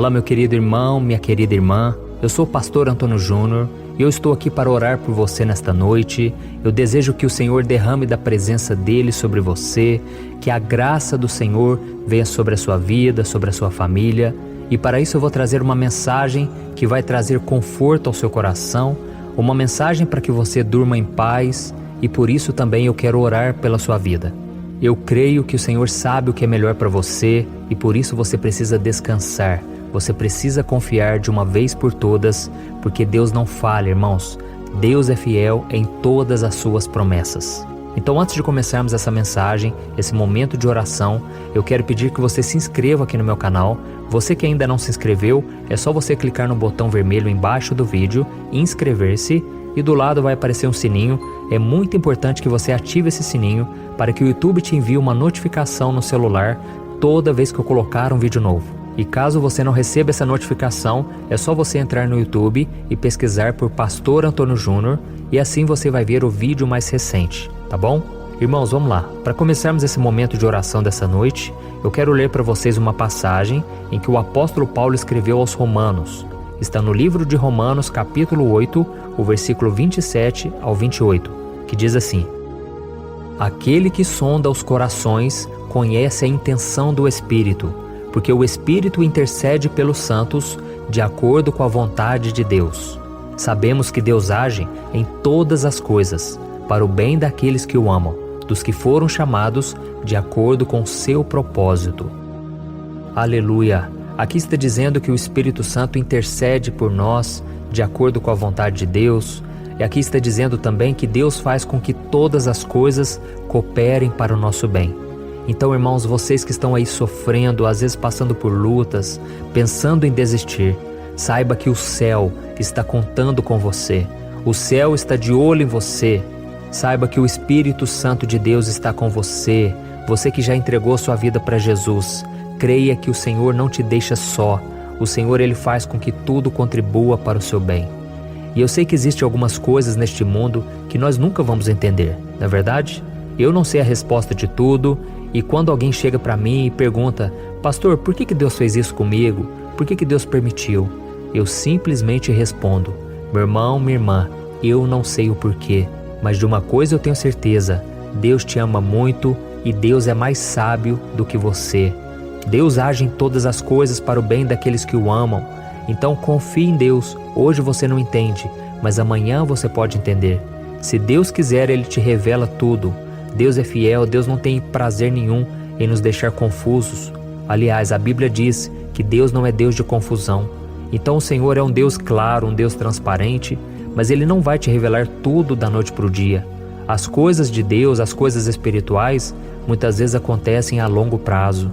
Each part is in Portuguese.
Olá, meu querido irmão, minha querida irmã. Eu sou o pastor Antônio Júnior e eu estou aqui para orar por você nesta noite. Eu desejo que o Senhor derrame da presença dEle sobre você, que a graça do Senhor venha sobre a sua vida, sobre a sua família. E para isso eu vou trazer uma mensagem que vai trazer conforto ao seu coração, uma mensagem para que você durma em paz, e por isso também eu quero orar pela sua vida. Eu creio que o Senhor sabe o que é melhor para você e por isso você precisa descansar. Você precisa confiar de uma vez por todas, porque Deus não falha, irmãos. Deus é fiel em todas as suas promessas. Então, antes de começarmos essa mensagem, esse momento de oração, eu quero pedir que você se inscreva aqui no meu canal. Você que ainda não se inscreveu, é só você clicar no botão vermelho embaixo do vídeo, inscrever-se, e do lado vai aparecer um sininho. É muito importante que você ative esse sininho para que o YouTube te envie uma notificação no celular toda vez que eu colocar um vídeo novo. E caso você não receba essa notificação, é só você entrar no YouTube e pesquisar por Pastor Antônio Júnior, e assim você vai ver o vídeo mais recente, tá bom? Irmãos, vamos lá. Para começarmos esse momento de oração dessa noite, eu quero ler para vocês uma passagem em que o apóstolo Paulo escreveu aos Romanos. Está no livro de Romanos, capítulo 8, o versículo 27 ao 28, que diz assim: Aquele que sonda os corações conhece a intenção do Espírito, porque o Espírito intercede pelos santos de acordo com a vontade de Deus. Sabemos que Deus age em todas as coisas, para o bem daqueles que o amam, dos que foram chamados de acordo com o seu propósito. Aleluia! Aqui está dizendo que o Espírito Santo intercede por nós de acordo com a vontade de Deus. E aqui está dizendo também que Deus faz com que todas as coisas cooperem para o nosso bem. Então, irmãos, vocês que estão aí sofrendo, às vezes passando por lutas, pensando em desistir, saiba que o céu está contando com você. O céu está de olho em você. Saiba que o Espírito Santo de Deus está com você. Você que já entregou sua vida para Jesus, creia que o Senhor não te deixa só. O Senhor, Ele faz com que tudo contribua para o seu bem. E eu sei que existem algumas coisas neste mundo que nós nunca vamos entender, não é verdade? Eu não sei a resposta de tudo, e quando alguém chega para mim e pergunta: Pastor, por que Deus fez isso comigo? Por que Deus permitiu? Eu simplesmente respondo: meu irmão, minha irmã, eu não sei o porquê, mas de uma coisa eu tenho certeza: Deus te ama muito e Deus é mais sábio do que você. Deus age em todas as coisas para o bem daqueles que o amam. Então confie em Deus. Hoje você não entende, mas amanhã você pode entender. Se Deus quiser, Ele te revela tudo. Deus é fiel, Deus não tem prazer nenhum em nos deixar confusos. Aliás, a Bíblia diz que Deus não é Deus de confusão. Então o Senhor é um Deus claro, um Deus transparente, mas Ele não vai te revelar tudo da noite para o dia. As coisas de Deus, as coisas espirituais, muitas vezes acontecem a longo prazo.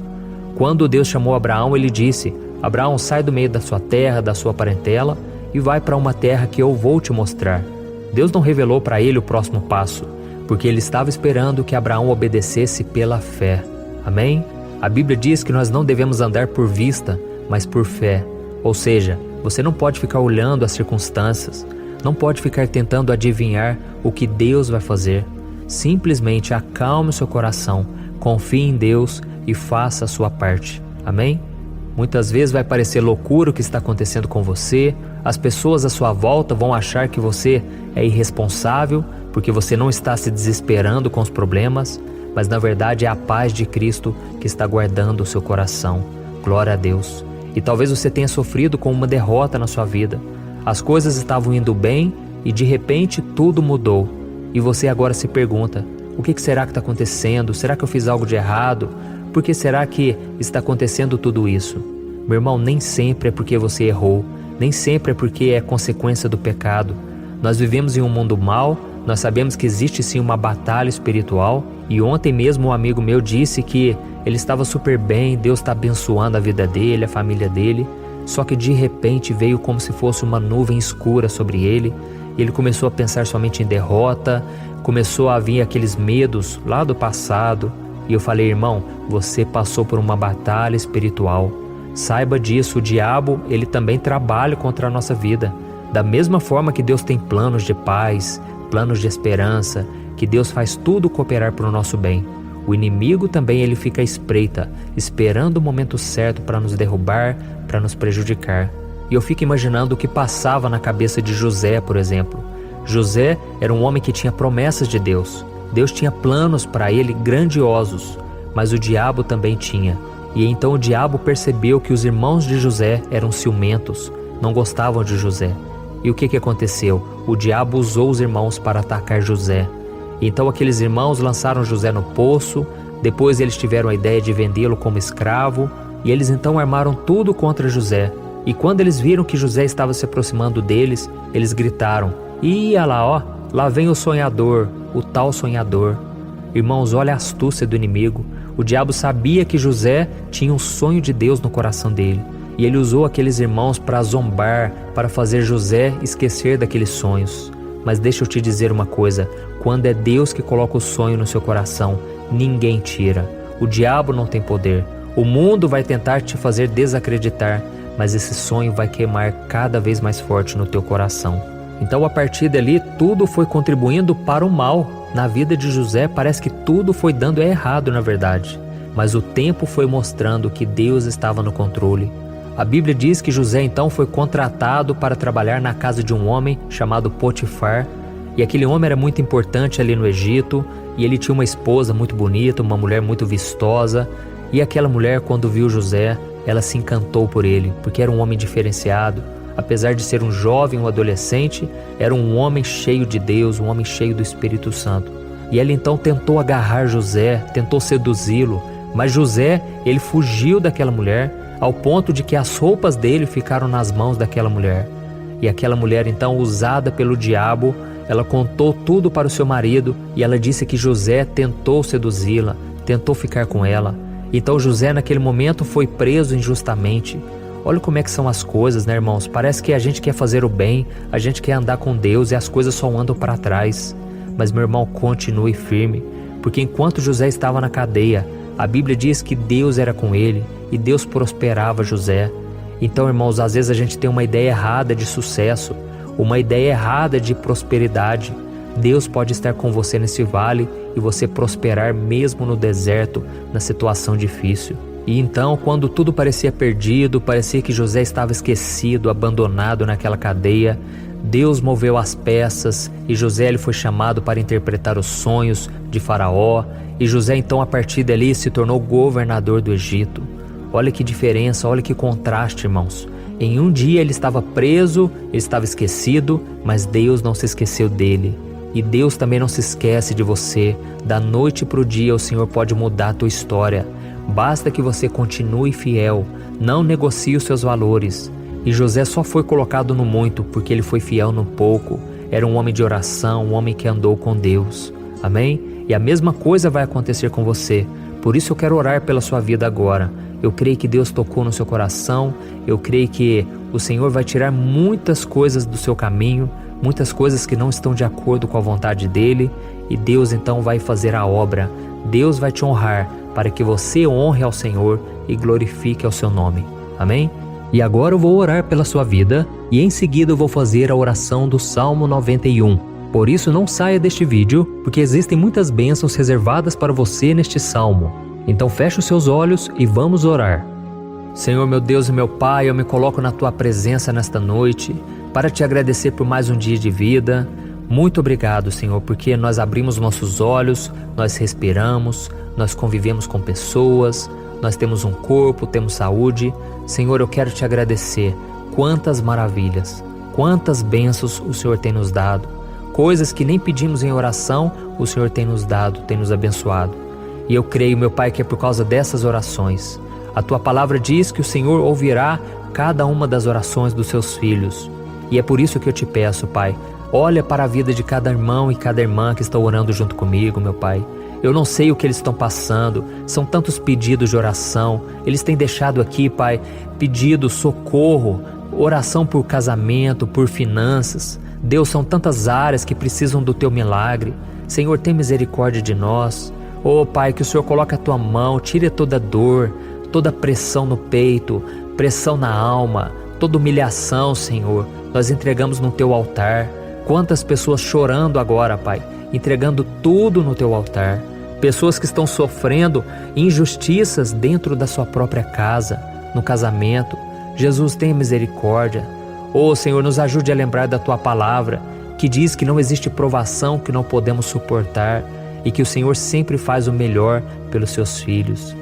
Quando Deus chamou Abraão, Ele disse: Abraão, sai do meio da sua terra, da sua parentela, e vai para uma terra que eu vou te mostrar. Deus não revelou para ele o próximo passo, porque Ele estava esperando que Abraão obedecesse pela fé. Amém? A Bíblia diz que nós não devemos andar por vista, mas por fé. Ou seja, você não pode ficar olhando as circunstâncias, não pode ficar tentando adivinhar o que Deus vai fazer. Simplesmente acalme o seu coração, confie em Deus e faça a sua parte. Amém? Muitas vezes vai parecer loucura o que está acontecendo com você. As pessoas à sua volta vão achar que você é irresponsável porque você não está se desesperando com os problemas, mas na verdade é a paz de Cristo que está guardando o seu coração. Glória a Deus. E talvez você tenha sofrido com uma derrota na sua vida. As coisas estavam indo bem e de repente tudo mudou. E você agora se pergunta: o que será que está acontecendo? Será que eu fiz algo de errado? Por que será que está acontecendo tudo isso? Meu irmão, nem sempre é porque você errou, nem sempre é porque é consequência do pecado. Nós vivemos em um mundo mau, nós sabemos que existe sim uma batalha espiritual, e ontem mesmo um amigo meu disse que ele estava super bem, Deus está abençoando a vida dele, a família dele, só que de repente veio como se fosse uma nuvem escura sobre ele, e ele começou a pensar somente em derrota, começou a vir aqueles medos lá do passado. E eu falei: irmão, você passou por uma batalha espiritual. Saiba disso, o diabo, ele também trabalha contra a nossa vida. Da mesma forma que Deus tem planos de paz, planos de esperança, que Deus faz tudo cooperar para o nosso bem. O inimigo também ele fica à espreita, esperando o momento certo para nos derrubar, para nos prejudicar. E eu fico imaginando o que passava na cabeça de José, por exemplo. José era um homem que tinha promessas de Deus. Deus tinha planos para ele grandiosos, mas o diabo também tinha. E então o diabo percebeu que os irmãos de José eram ciumentos, não gostavam de José. E o que aconteceu? O diabo usou os irmãos para atacar José. Então aqueles irmãos lançaram José no poço, depois eles tiveram a ideia de vendê-lo como escravo, e eles então armaram tudo contra José. E quando eles viram que José estava se aproximando deles, eles gritaram: "Ia lá, ó, lá vem o sonhador, o tal sonhador." Irmãos, olha a astúcia do inimigo. O diabo sabia que José tinha um sonho de Deus no coração dele. E ele usou aqueles irmãos para zombar, para fazer José esquecer daqueles sonhos. Mas deixa eu te dizer uma coisa, quando é Deus que coloca o sonho no seu coração, ninguém tira. O diabo não tem poder. O mundo vai tentar te fazer desacreditar, mas esse sonho vai queimar cada vez mais forte no teu coração. Então a partir dali tudo foi contribuindo para o mal. Na vida de José parece que tudo foi dando errado na verdade, mas o tempo foi mostrando que Deus estava no controle. A Bíblia diz que José então foi contratado para trabalhar na casa de um homem chamado Potifar, e aquele homem era muito importante ali no Egito, e ele tinha uma esposa muito bonita, uma mulher muito vistosa, e aquela mulher, quando viu José, ela se encantou por ele, porque era um homem diferenciado. Apesar de ser um jovem, um adolescente, era um homem cheio de Deus, um homem cheio do Espírito Santo. E ela então tentou agarrar José, tentou seduzi-lo, mas José, ele fugiu daquela mulher, ao ponto de que as roupas dele ficaram nas mãos daquela mulher. E aquela mulher então, usada pelo diabo, ela contou tudo para o seu marido e ela disse que José tentou seduzi-la, tentou ficar com ela. Então José naquele momento foi preso injustamente. Olha como é que são as coisas, né, irmãos? Parece que a gente quer fazer o bem, a gente quer andar com Deus e as coisas só andam para trás. Mas meu irmão, continue firme, porque enquanto José estava na cadeia, a Bíblia diz que Deus era com ele e Deus prosperava José. Então, irmãos, às vezes a gente tem uma ideia errada de sucesso, uma ideia errada de prosperidade. Deus pode estar com você nesse vale e você prosperar mesmo no deserto, na situação difícil. E então, quando tudo parecia perdido, parecia que José estava esquecido, abandonado naquela cadeia, Deus moveu as peças e José ele foi chamado para interpretar os sonhos de Faraó. E José então, a partir dali, se tornou governador do Egito. Olha que diferença, olha que contraste, irmãos. Em um dia ele estava preso, ele estava esquecido, mas Deus não se esqueceu dele. E Deus também não se esquece de você. Da noite para o dia o Senhor pode mudar a tua história. Basta que você continue fiel, não negocie os seus valores. E José só foi colocado no muito porque ele foi fiel no pouco. Era um homem de oração, um homem que andou com Deus. Amém? E a mesma coisa vai acontecer com você. Por isso eu quero orar pela sua vida agora. Eu creio que Deus tocou no seu coração. Eu creio que o Senhor vai tirar muitas coisas do seu caminho, muitas coisas que não estão de acordo com a vontade dEle. E Deus então vai fazer a obra. Deus vai te honrar para que você honre ao Senhor e glorifique ao seu nome. Amém? E agora eu vou orar pela sua vida e em seguida eu vou fazer a oração do Salmo 91. Por isso não saia deste vídeo, porque existem muitas bênçãos reservadas para você neste salmo. Então feche os seus olhos e vamos orar. Senhor meu Deus e meu Pai, eu me coloco na Tua presença nesta noite para Te agradecer por mais um dia de vida. Muito obrigado, Senhor, porque nós abrimos nossos olhos, nós respiramos, nós convivemos com pessoas, nós temos um corpo, temos saúde. Senhor, eu quero Te agradecer. Quantas maravilhas, quantas bênçãos o Senhor tem nos dado. Coisas que nem pedimos em oração, o Senhor tem nos dado, tem nos abençoado. E eu creio, meu Pai, que é por causa dessas orações. A Tua palavra diz que o Senhor ouvirá cada uma das orações dos seus filhos. E é por isso que eu Te peço, Pai, olha para a vida de cada irmão e cada irmã que está orando junto comigo, meu Pai. Eu não sei o que eles estão passando, são tantos pedidos de oração. Eles têm deixado aqui, Pai, pedido socorro, oração por casamento, por finanças. Deus, são tantas áreas que precisam do Teu milagre. Senhor, tem misericórdia de nós. Oh, Pai, que o Senhor coloque a Tua mão, tire toda dor, toda pressão no peito, pressão na alma, toda humilhação, Senhor. Nós entregamos no Teu altar. Quantas pessoas chorando agora, Pai, entregando tudo no Teu altar. pessoas que estão sofrendo injustiças dentro da sua própria casa, no casamento. Jesus, tenha misericórdia. Senhor, nos ajude a lembrar da Tua palavra, que diz que não existe provação que não podemos suportar e que o Senhor sempre faz o melhor pelos Seus filhos.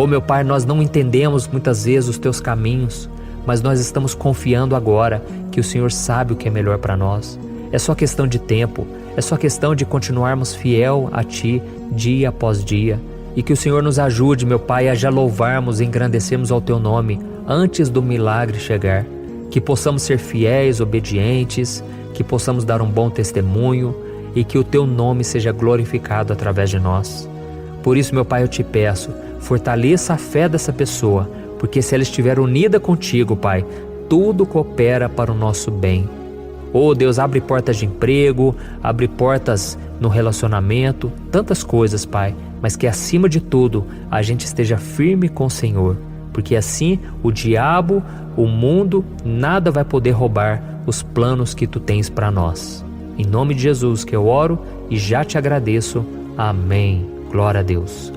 Meu Pai, nós não entendemos muitas vezes os Teus caminhos, mas nós estamos confiando agora que o Senhor sabe o que é melhor para nós. É só questão de tempo, é só questão de continuarmos fiel a Ti dia após dia. E que o Senhor nos ajude, meu Pai, a já louvarmos e engrandecermos ao Teu nome antes do milagre chegar. Que possamos ser fiéis, obedientes, que possamos dar um bom testemunho e que o Teu nome seja glorificado através de nós. Por isso, meu Pai, eu Te peço, fortaleça a fé dessa pessoa, porque se ela estiver unida contigo, Pai, tudo coopera para o nosso bem. Deus, abre portas de emprego, abre portas no relacionamento, tantas coisas, Pai, mas que acima de tudo a gente esteja firme com o Senhor, porque assim o diabo, o mundo, nada vai poder roubar os planos que Tu tens para nós. Em nome de Jesus que eu oro e já Te agradeço. Amém. Glória a Deus.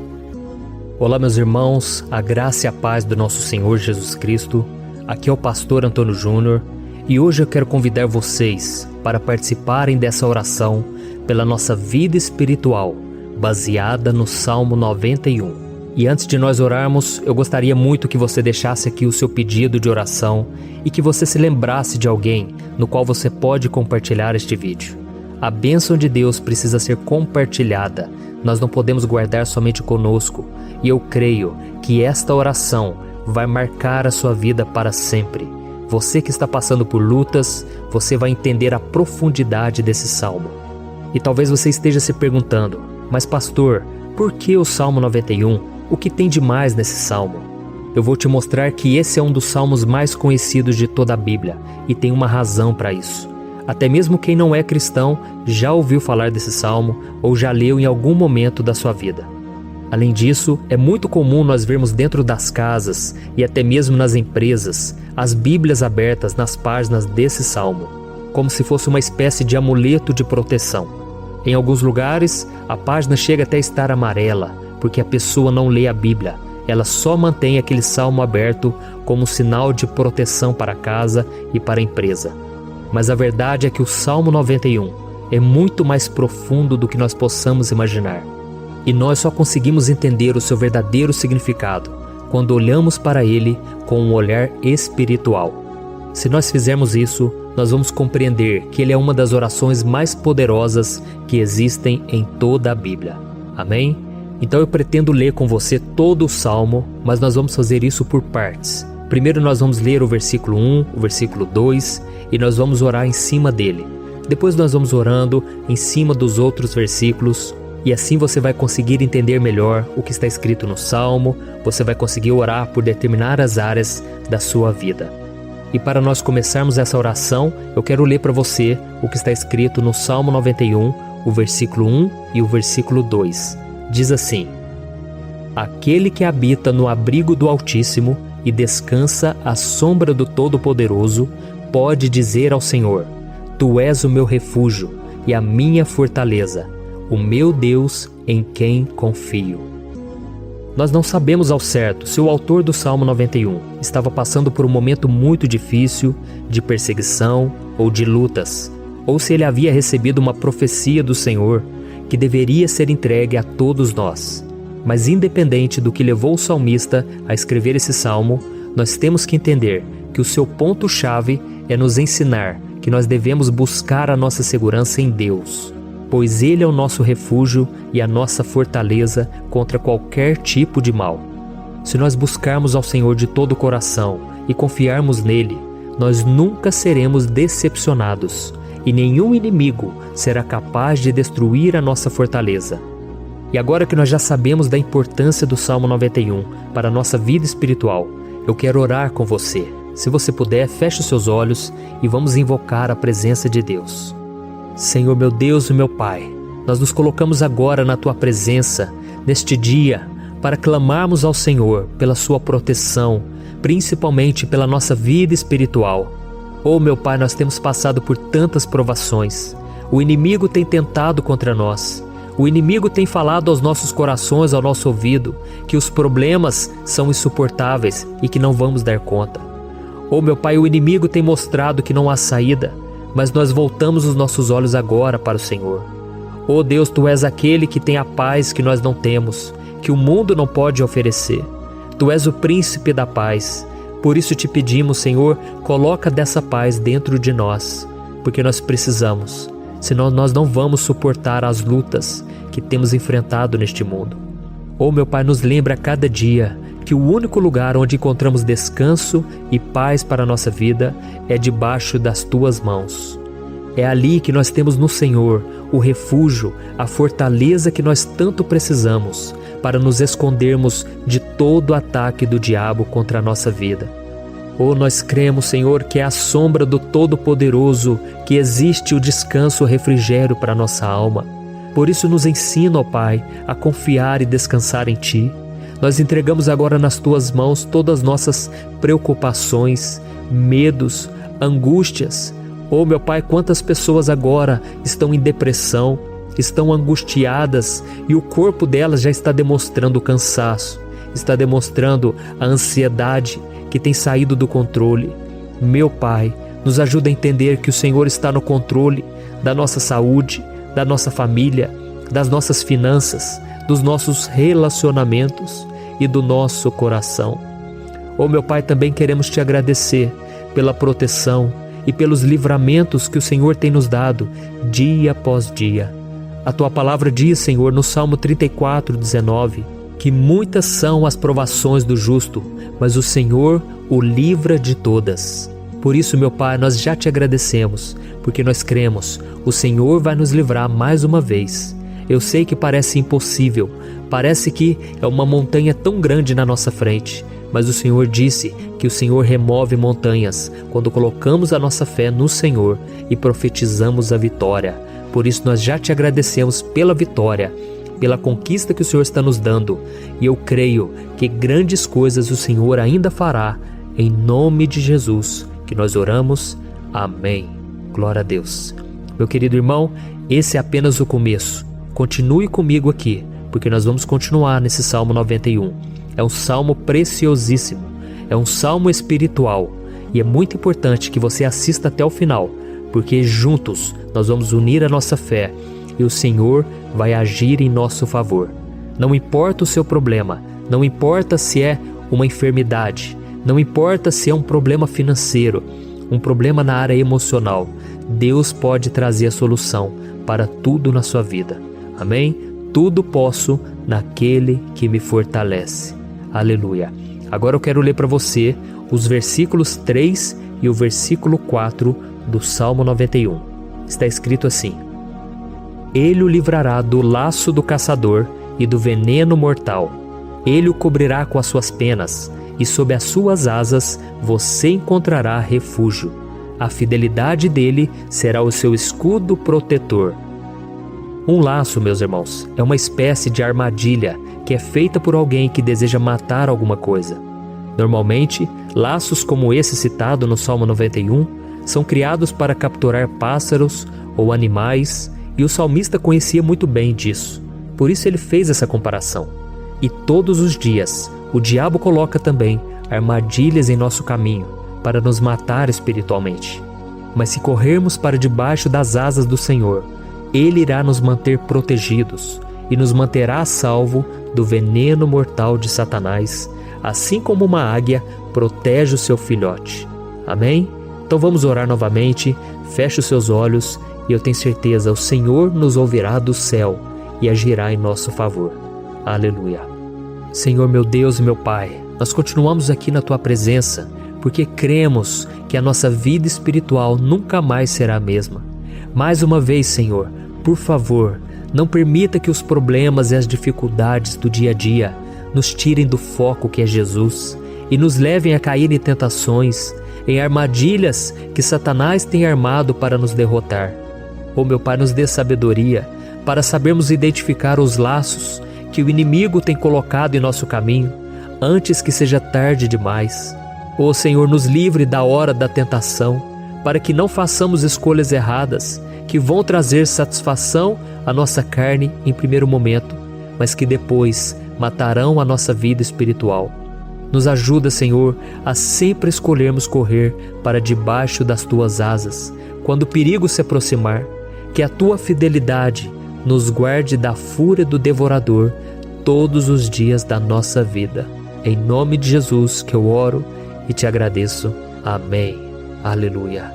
Olá, meus irmãos, a graça e a paz do nosso Senhor Jesus Cristo. Aqui é o pastor Antônio Júnior e hoje eu quero convidar vocês para participarem dessa oração pela nossa vida espiritual, baseada no Salmo 91. E antes de nós orarmos, eu gostaria muito que você deixasse aqui o seu pedido de oração e que você se lembrasse de alguém no qual você pode compartilhar este vídeo. A bênção de Deus precisa ser compartilhada, nós não podemos guardar somente conosco, e eu creio que esta oração vai marcar a sua vida para sempre. Você que está passando por lutas, você vai entender a profundidade desse salmo. E talvez você esteja se perguntando, mas pastor, por que o Salmo 91? O que tem de mais nesse salmo? Eu vou te mostrar que esse é um dos salmos mais conhecidos de toda a Bíblia e tem uma razão para isso. Até mesmo quem não é cristão já ouviu falar desse salmo ou já leu em algum momento da sua vida. Além disso, é muito comum nós vermos dentro das casas e até mesmo nas empresas as Bíblias abertas nas páginas desse salmo, como se fosse uma espécie de amuleto de proteção. Em alguns lugares, a página chega até a estar amarela, porque a pessoa não lê a Bíblia, ela só mantém aquele salmo aberto como sinal de proteção para a casa e para a empresa. Mas a verdade é que o Salmo 91 é muito mais profundo do que nós possamos imaginar. E nós só conseguimos entender o seu verdadeiro significado quando olhamos para ele com um olhar espiritual. Se nós fizermos isso, nós vamos compreender que ele é uma das orações mais poderosas que existem em toda a Bíblia. Amém? Então eu pretendo ler com você todo o Salmo, mas nós vamos fazer isso por partes. Primeiro nós vamos ler o versículo 1, o versículo 2 e nós vamos orar em cima dele. Depois nós vamos orando em cima dos outros versículos e assim você vai conseguir entender melhor o que está escrito no Salmo, você vai conseguir orar por determinadas áreas da sua vida. E para nós começarmos essa oração, eu quero ler para você o que está escrito no Salmo 91, o versículo 1 e o versículo 2. Diz assim: Aquele que habita no abrigo do Altíssimo e descansa à sombra do Todo-Poderoso, pode dizer ao Senhor: Tu és o meu refúgio e a minha fortaleza, o meu Deus em quem confio. Nós não sabemos ao certo se o autor do Salmo 91 estava passando por um momento muito difícil, de perseguição ou de lutas, ou se ele havia recebido uma profecia do Senhor que deveria ser entregue a todos nós. Mas independente do que levou o salmista a escrever esse salmo, nós temos que entender que o seu ponto-chave é nos ensinar que nós devemos buscar a nossa segurança em Deus, pois Ele é o nosso refúgio e a nossa fortaleza contra qualquer tipo de mal. Se nós buscarmos ao Senhor de todo o coração e confiarmos nele, nós nunca seremos decepcionados e nenhum inimigo será capaz de destruir a nossa fortaleza. E agora que nós já sabemos da importância do Salmo 91 para a nossa vida espiritual, eu quero orar com você. Se você puder, feche os seus olhos e vamos invocar a presença de Deus. Senhor meu Deus e meu Pai, nós nos colocamos agora na Tua presença, neste dia, para clamarmos ao Senhor pela Sua proteção, principalmente pela nossa vida espiritual. Meu Pai, nós temos passado por tantas provações. O inimigo tem tentado contra nós. O inimigo tem falado aos nossos corações, ao nosso ouvido, que os problemas são insuportáveis e que não vamos dar conta. Oh, meu Pai, o inimigo tem mostrado que não há saída, mas nós voltamos os nossos olhos agora para o Senhor. Oh Deus, Tu és aquele que tem a paz que nós não temos, que o mundo não pode oferecer. Tu és o príncipe da paz. Por isso te pedimos, Senhor, coloca dessa paz dentro de nós, porque nós precisamos, senão nós não vamos suportar as lutas que temos enfrentado neste mundo. Oh, meu Pai, nos lembra a cada dia que o único lugar onde encontramos descanso e paz para a nossa vida é debaixo das Tuas mãos. É ali que nós temos no Senhor o refúgio, a fortaleza que nós tanto precisamos para nos escondermos de todo ataque do diabo contra a nossa vida. Oh, nós cremos, Senhor, que é à sombra do Todo-Poderoso que existe o descanso, o refrigério para a nossa alma. Por isso nos ensina, ó Pai, a confiar e descansar em Ti. Nós entregamos agora nas Tuas mãos todas as nossas preocupações, medos, angústias. Oh, meu Pai, quantas pessoas agora estão em depressão, estão angustiadas e o corpo delas já está demonstrando cansaço, está demonstrando a ansiedade que tem saído do controle. Meu Pai, nos ajuda a entender que o Senhor está no controle da nossa saúde, da nossa família, das nossas finanças, dos nossos relacionamentos e do nosso coração. Oh, meu Pai, também queremos Te agradecer pela proteção e pelos livramentos que o Senhor tem nos dado dia após dia. A Tua palavra diz, Senhor, no Salmo 34:19, que muitas são as provações do justo, mas o Senhor o livra de todas. Por isso, meu Pai, nós já Te agradecemos, porque nós cremos, o Senhor vai nos livrar mais uma vez. Eu sei que parece impossível, parece que é uma montanha tão grande na nossa frente, mas o Senhor disse que o Senhor remove montanhas quando colocamos a nossa fé no Senhor e profetizamos a vitória. Por isso nós já Te agradecemos pela vitória, pela conquista que o Senhor está nos dando, e eu creio que grandes coisas o Senhor ainda fará, em nome de Jesus, que nós oramos. Amém. Glória a Deus. Meu querido irmão, esse é apenas o começo. Continue comigo aqui, porque nós vamos continuar nesse Salmo 91. É um salmo preciosíssimo, é um salmo espiritual, e é muito importante que você assista até o final, porque juntos nós vamos unir a nossa fé e o Senhor vai agir em nosso favor. Não importa o seu problema, não importa se é uma enfermidade, não importa se é um problema financeiro, um problema na área emocional, Deus pode trazer a solução para tudo na sua vida. Amém? Tudo posso naquele que me fortalece. Aleluia. Agora eu quero ler para você os versículos 3 e o versículo 4 do Salmo 91. Está escrito assim: Ele o livrará do laço do caçador e do veneno mortal. Ele o cobrirá com as suas penas, e sob as suas asas você encontrará refúgio. A fidelidade dele será o seu escudo protetor. Um laço, meus irmãos, é uma espécie de armadilha que é feita por alguém que deseja matar alguma coisa. Normalmente, laços como esse citado no Salmo 91 são criados para capturar pássaros ou animais, e o salmista conhecia muito bem disso. Por isso ele fez essa comparação. E todos os dias, o diabo coloca também armadilhas em nosso caminho para nos matar espiritualmente. Mas se corrermos para debaixo das asas do Senhor, Ele irá nos manter protegidos e nos manterá a salvo do veneno mortal de Satanás, assim como uma águia protege o seu filhote. Amém? Então vamos orar novamente, feche os seus olhos e eu tenho certeza, o Senhor nos ouvirá do céu e agirá em nosso favor. Aleluia. Senhor, meu Deus e meu Pai, nós continuamos aqui na Tua presença, porque cremos que a nossa vida espiritual nunca mais será a mesma. Mais uma vez, Senhor, por favor, não permita que os problemas e as dificuldades do dia a dia nos tirem do foco que é Jesus e nos levem a cair em tentações, em armadilhas que Satanás tem armado para nos derrotar. Oh, meu Pai, nos dê sabedoria para sabermos identificar os laços que o inimigo tem colocado em nosso caminho antes que seja tarde demais. Oh, Senhor, nos livre da hora da tentação, para que não façamos escolhas erradas que vão trazer satisfação à nossa carne em primeiro momento, mas que depois matarão a nossa vida espiritual. Nos ajuda, Senhor, a sempre escolhermos correr para debaixo das Tuas asas, quando o perigo se aproximar. Que a Tua fidelidade nos guarde da fúria do devorador todos os dias da nossa vida. Em nome de Jesus que eu oro e te agradeço. Amém. Aleluia.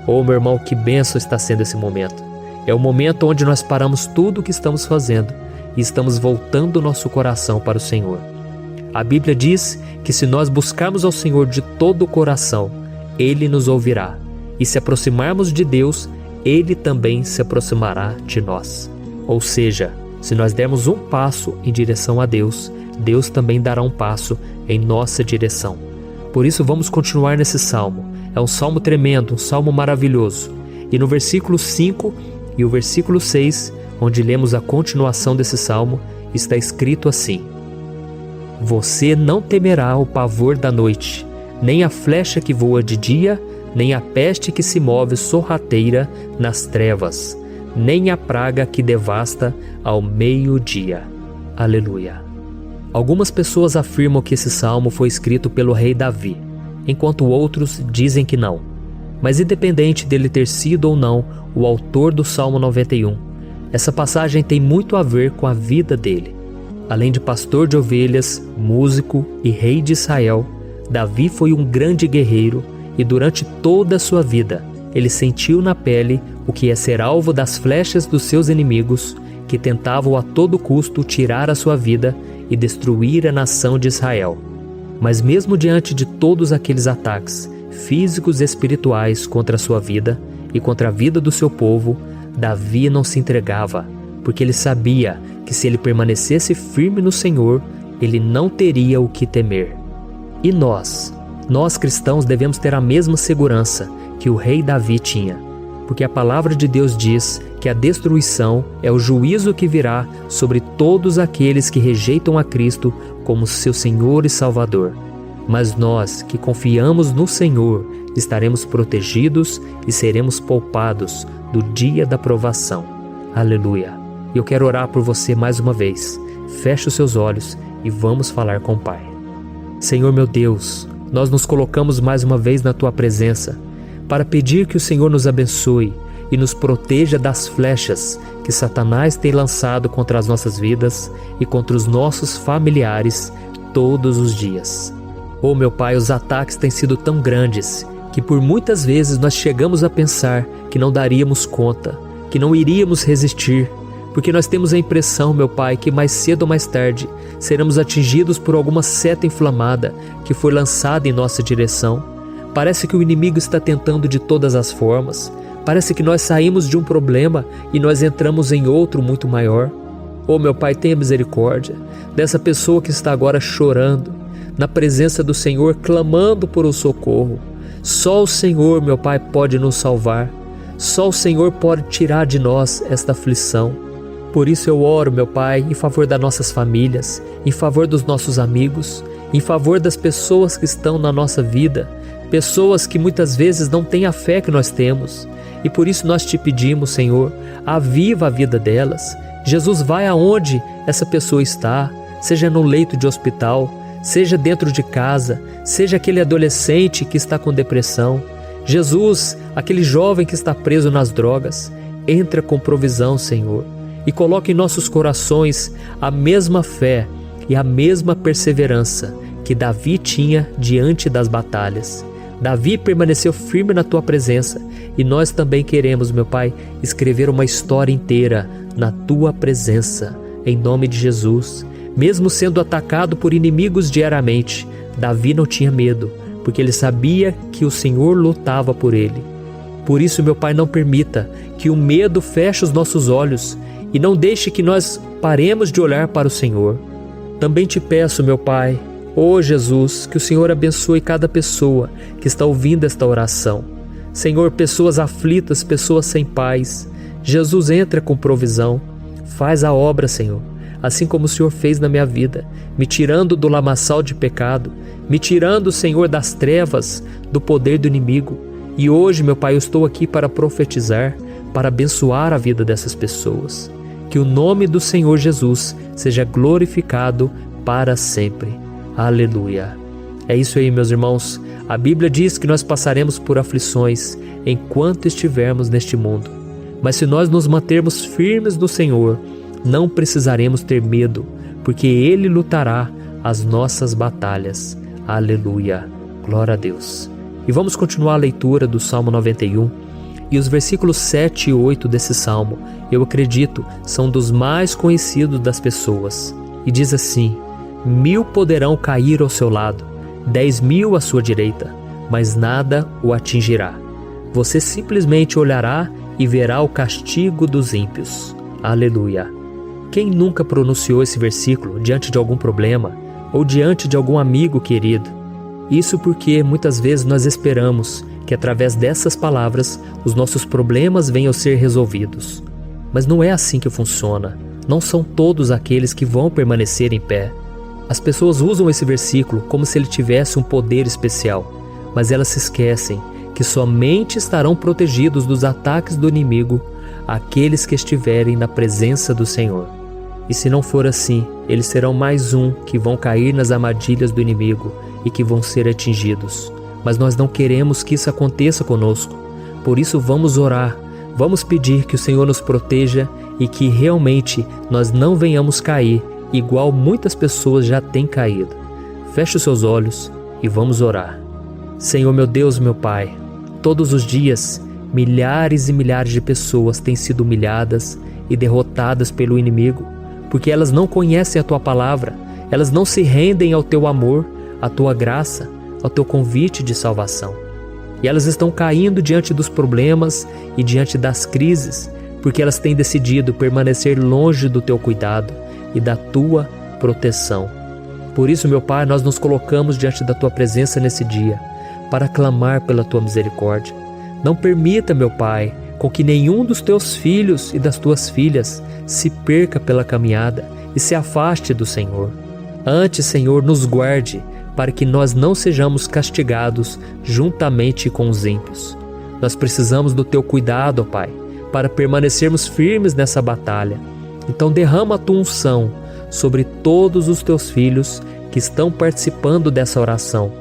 Oh, meu irmão, que bênção está sendo esse momento. É o momento onde nós paramos tudo o que estamos fazendo e estamos voltando o nosso coração para o Senhor. A Bíblia diz que se nós buscarmos ao Senhor de todo o coração, Ele nos ouvirá. E se aproximarmos de Deus, Ele também se aproximará de nós. Ou seja, se nós dermos um passo em direção a Deus, Deus também dará um passo em nossa direção. Por isso vamos continuar nesse salmo. É um salmo tremendo, um salmo maravilhoso. E no versículo 5 e o versículo 6, onde lemos a continuação desse salmo, está escrito assim: Você não temerá o pavor da noite, nem a flecha que voa de dia, nem a peste que se move sorrateira nas trevas, nem a praga que devasta ao meio-dia. Aleluia. Algumas pessoas afirmam que esse salmo foi escrito pelo rei Davi, enquanto outros dizem que não. Mas independente dele ter sido ou não o autor do Salmo 91, essa passagem tem muito a ver com a vida dele. Além de pastor de ovelhas, músico e rei de Israel, Davi foi um grande guerreiro e durante toda a sua vida ele sentiu na pele o que é ser alvo das flechas dos seus inimigos, que tentavam a todo custo tirar a sua vida e destruir a nação de Israel. Mas mesmo diante de todos aqueles ataques físicos e espirituais contra a sua vida e contra a vida do seu povo, Davi não se entregava, porque ele sabia que se ele permanecesse firme no Senhor, ele não teria o que temer. E nós cristãos devemos ter a mesma segurança que o rei Davi tinha, porque a palavra de Deus diz que a destruição é o juízo que virá sobre todos aqueles que rejeitam a Cristo como seu Senhor e Salvador. Mas nós que confiamos no Senhor estaremos protegidos e seremos poupados do dia da provação. Aleluia. E eu quero orar por você mais uma vez. Feche os seus olhos e vamos falar com o Pai. Senhor meu Deus, nós nos colocamos mais uma vez na Tua presença para pedir que o Senhor nos abençoe e nos proteja das flechas que Satanás tem lançado contra as nossas vidas e contra os nossos familiares todos os dias. Oh meu Pai, os ataques têm sido tão grandes que por muitas vezes nós chegamos a pensar que não daríamos conta, que não iríamos resistir, porque nós temos a impressão, meu Pai, que mais cedo ou mais tarde seremos atingidos por alguma seta inflamada que foi lançada em nossa direção. Parece que o inimigo está tentando de todas as formas. Parece que nós saímos de um problema e nós entramos em outro muito maior. Oh meu Pai, tenha misericórdia dessa pessoa que está agora chorando, na presença do Senhor, clamando por um socorro. Só o Senhor, meu Pai, pode nos salvar. Só o Senhor pode tirar de nós esta aflição. Por isso eu oro, meu Pai, em favor das nossas famílias, em favor dos nossos amigos, em favor das pessoas que estão na nossa vida, pessoas que muitas vezes não têm a fé que nós temos. E por isso nós te pedimos, Senhor, aviva a vida delas. Jesus, vai aonde essa pessoa está, seja no leito de hospital, seja dentro de casa, seja aquele adolescente que está com depressão. Jesus, aquele jovem que está preso nas drogas, entra com provisão, Senhor, e coloca em nossos corações a mesma fé e a mesma perseverança que Davi tinha diante das batalhas. Davi permaneceu firme na Tua presença e nós também queremos, meu Pai, escrever uma história inteira na Tua presença, em nome de Jesus. Mesmo sendo atacado por inimigos diariamente, Davi não tinha medo, porque ele sabia que o Senhor lutava por ele. Por isso, meu Pai, não permita que o medo feche os nossos olhos e não deixe que nós paremos de olhar para o Senhor. Também te peço, meu Pai, ó Jesus, que o Senhor abençoe cada pessoa que está ouvindo esta oração. Senhor, pessoas aflitas, pessoas sem paz. Jesus, entra com provisão. Faz a obra, Senhor, assim como o Senhor fez na minha vida, me tirando do lamaçal de pecado, me tirando, Senhor, das trevas, do poder do inimigo. E hoje, meu Pai, eu estou aqui para profetizar, para abençoar a vida dessas pessoas. Que o nome do Senhor Jesus seja glorificado para sempre. Aleluia. É isso aí, meus irmãos. A Bíblia diz que nós passaremos por aflições enquanto estivermos neste mundo. Mas se nós nos mantermos firmes no Senhor, não precisaremos ter medo, porque Ele lutará as nossas batalhas. Aleluia. Glória a Deus. E vamos continuar a leitura do Salmo 91. E os versículos 7 e 8 desse salmo, eu acredito, são dos mais conhecidos das pessoas. E diz assim: 1000 poderão cair ao seu lado, 10.000 à sua direita, mas nada o atingirá. Você simplesmente olhará e verá o castigo dos ímpios. Aleluia. Quem nunca pronunciou esse versículo diante de algum problema ou diante de algum amigo querido? Isso porque muitas vezes nós esperamos que através dessas palavras os nossos problemas venham a ser resolvidos. Mas não é assim que funciona. Não são todos aqueles que vão permanecer em pé. As pessoas usam esse versículo como se ele tivesse um poder especial, mas elas se esquecem que somente estarão protegidos dos ataques do inimigo aqueles que estiverem na presença do Senhor. E se não for assim, eles serão mais um que vão cair nas armadilhas do inimigo e que vão ser atingidos. Mas nós não queremos que isso aconteça conosco. Por isso vamos orar, vamos pedir que o Senhor nos proteja e que realmente nós não venhamos cair igual muitas pessoas já têm caído. Feche os seus olhos e vamos orar. Senhor, meu Deus, meu Pai, todos os dias milhares e milhares de pessoas têm sido humilhadas e derrotadas pelo inimigo, porque elas não conhecem a Tua palavra, elas não se rendem ao Teu amor, à Tua graça, ao Teu convite de salvação. E elas estão caindo diante dos problemas e diante das crises, porque elas têm decidido permanecer longe do Teu cuidado e da Tua proteção. Por isso, meu Pai, nós nos colocamos diante da Tua presença nesse dia, para clamar pela Tua misericórdia. Não permita, meu Pai, com que nenhum dos Teus filhos e das Tuas filhas se perca pela caminhada e se afaste do Senhor. Antes, Senhor, nos guarde, para que nós não sejamos castigados juntamente com os ímpios. Nós precisamos do Teu cuidado, ó Pai, para permanecermos firmes nessa batalha. Então derrama a Tua unção sobre todos os Teus filhos que estão participando dessa oração.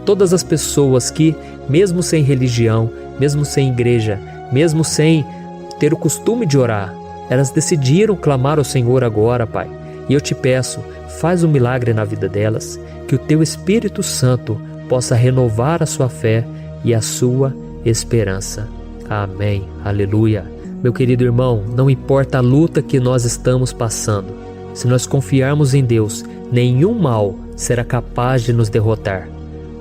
Todas as pessoas que, mesmo sem religião, mesmo sem igreja, mesmo sem ter o costume de orar, elas decidiram clamar ao Senhor agora, Pai. E eu te peço, faz um milagre na vida delas, que o Teu Espírito Santo possa renovar a sua fé e a sua esperança. Amém. Aleluia. Meu querido irmão, não importa a luta que nós estamos passando, se nós confiarmos em Deus, nenhum mal será capaz de nos derrotar.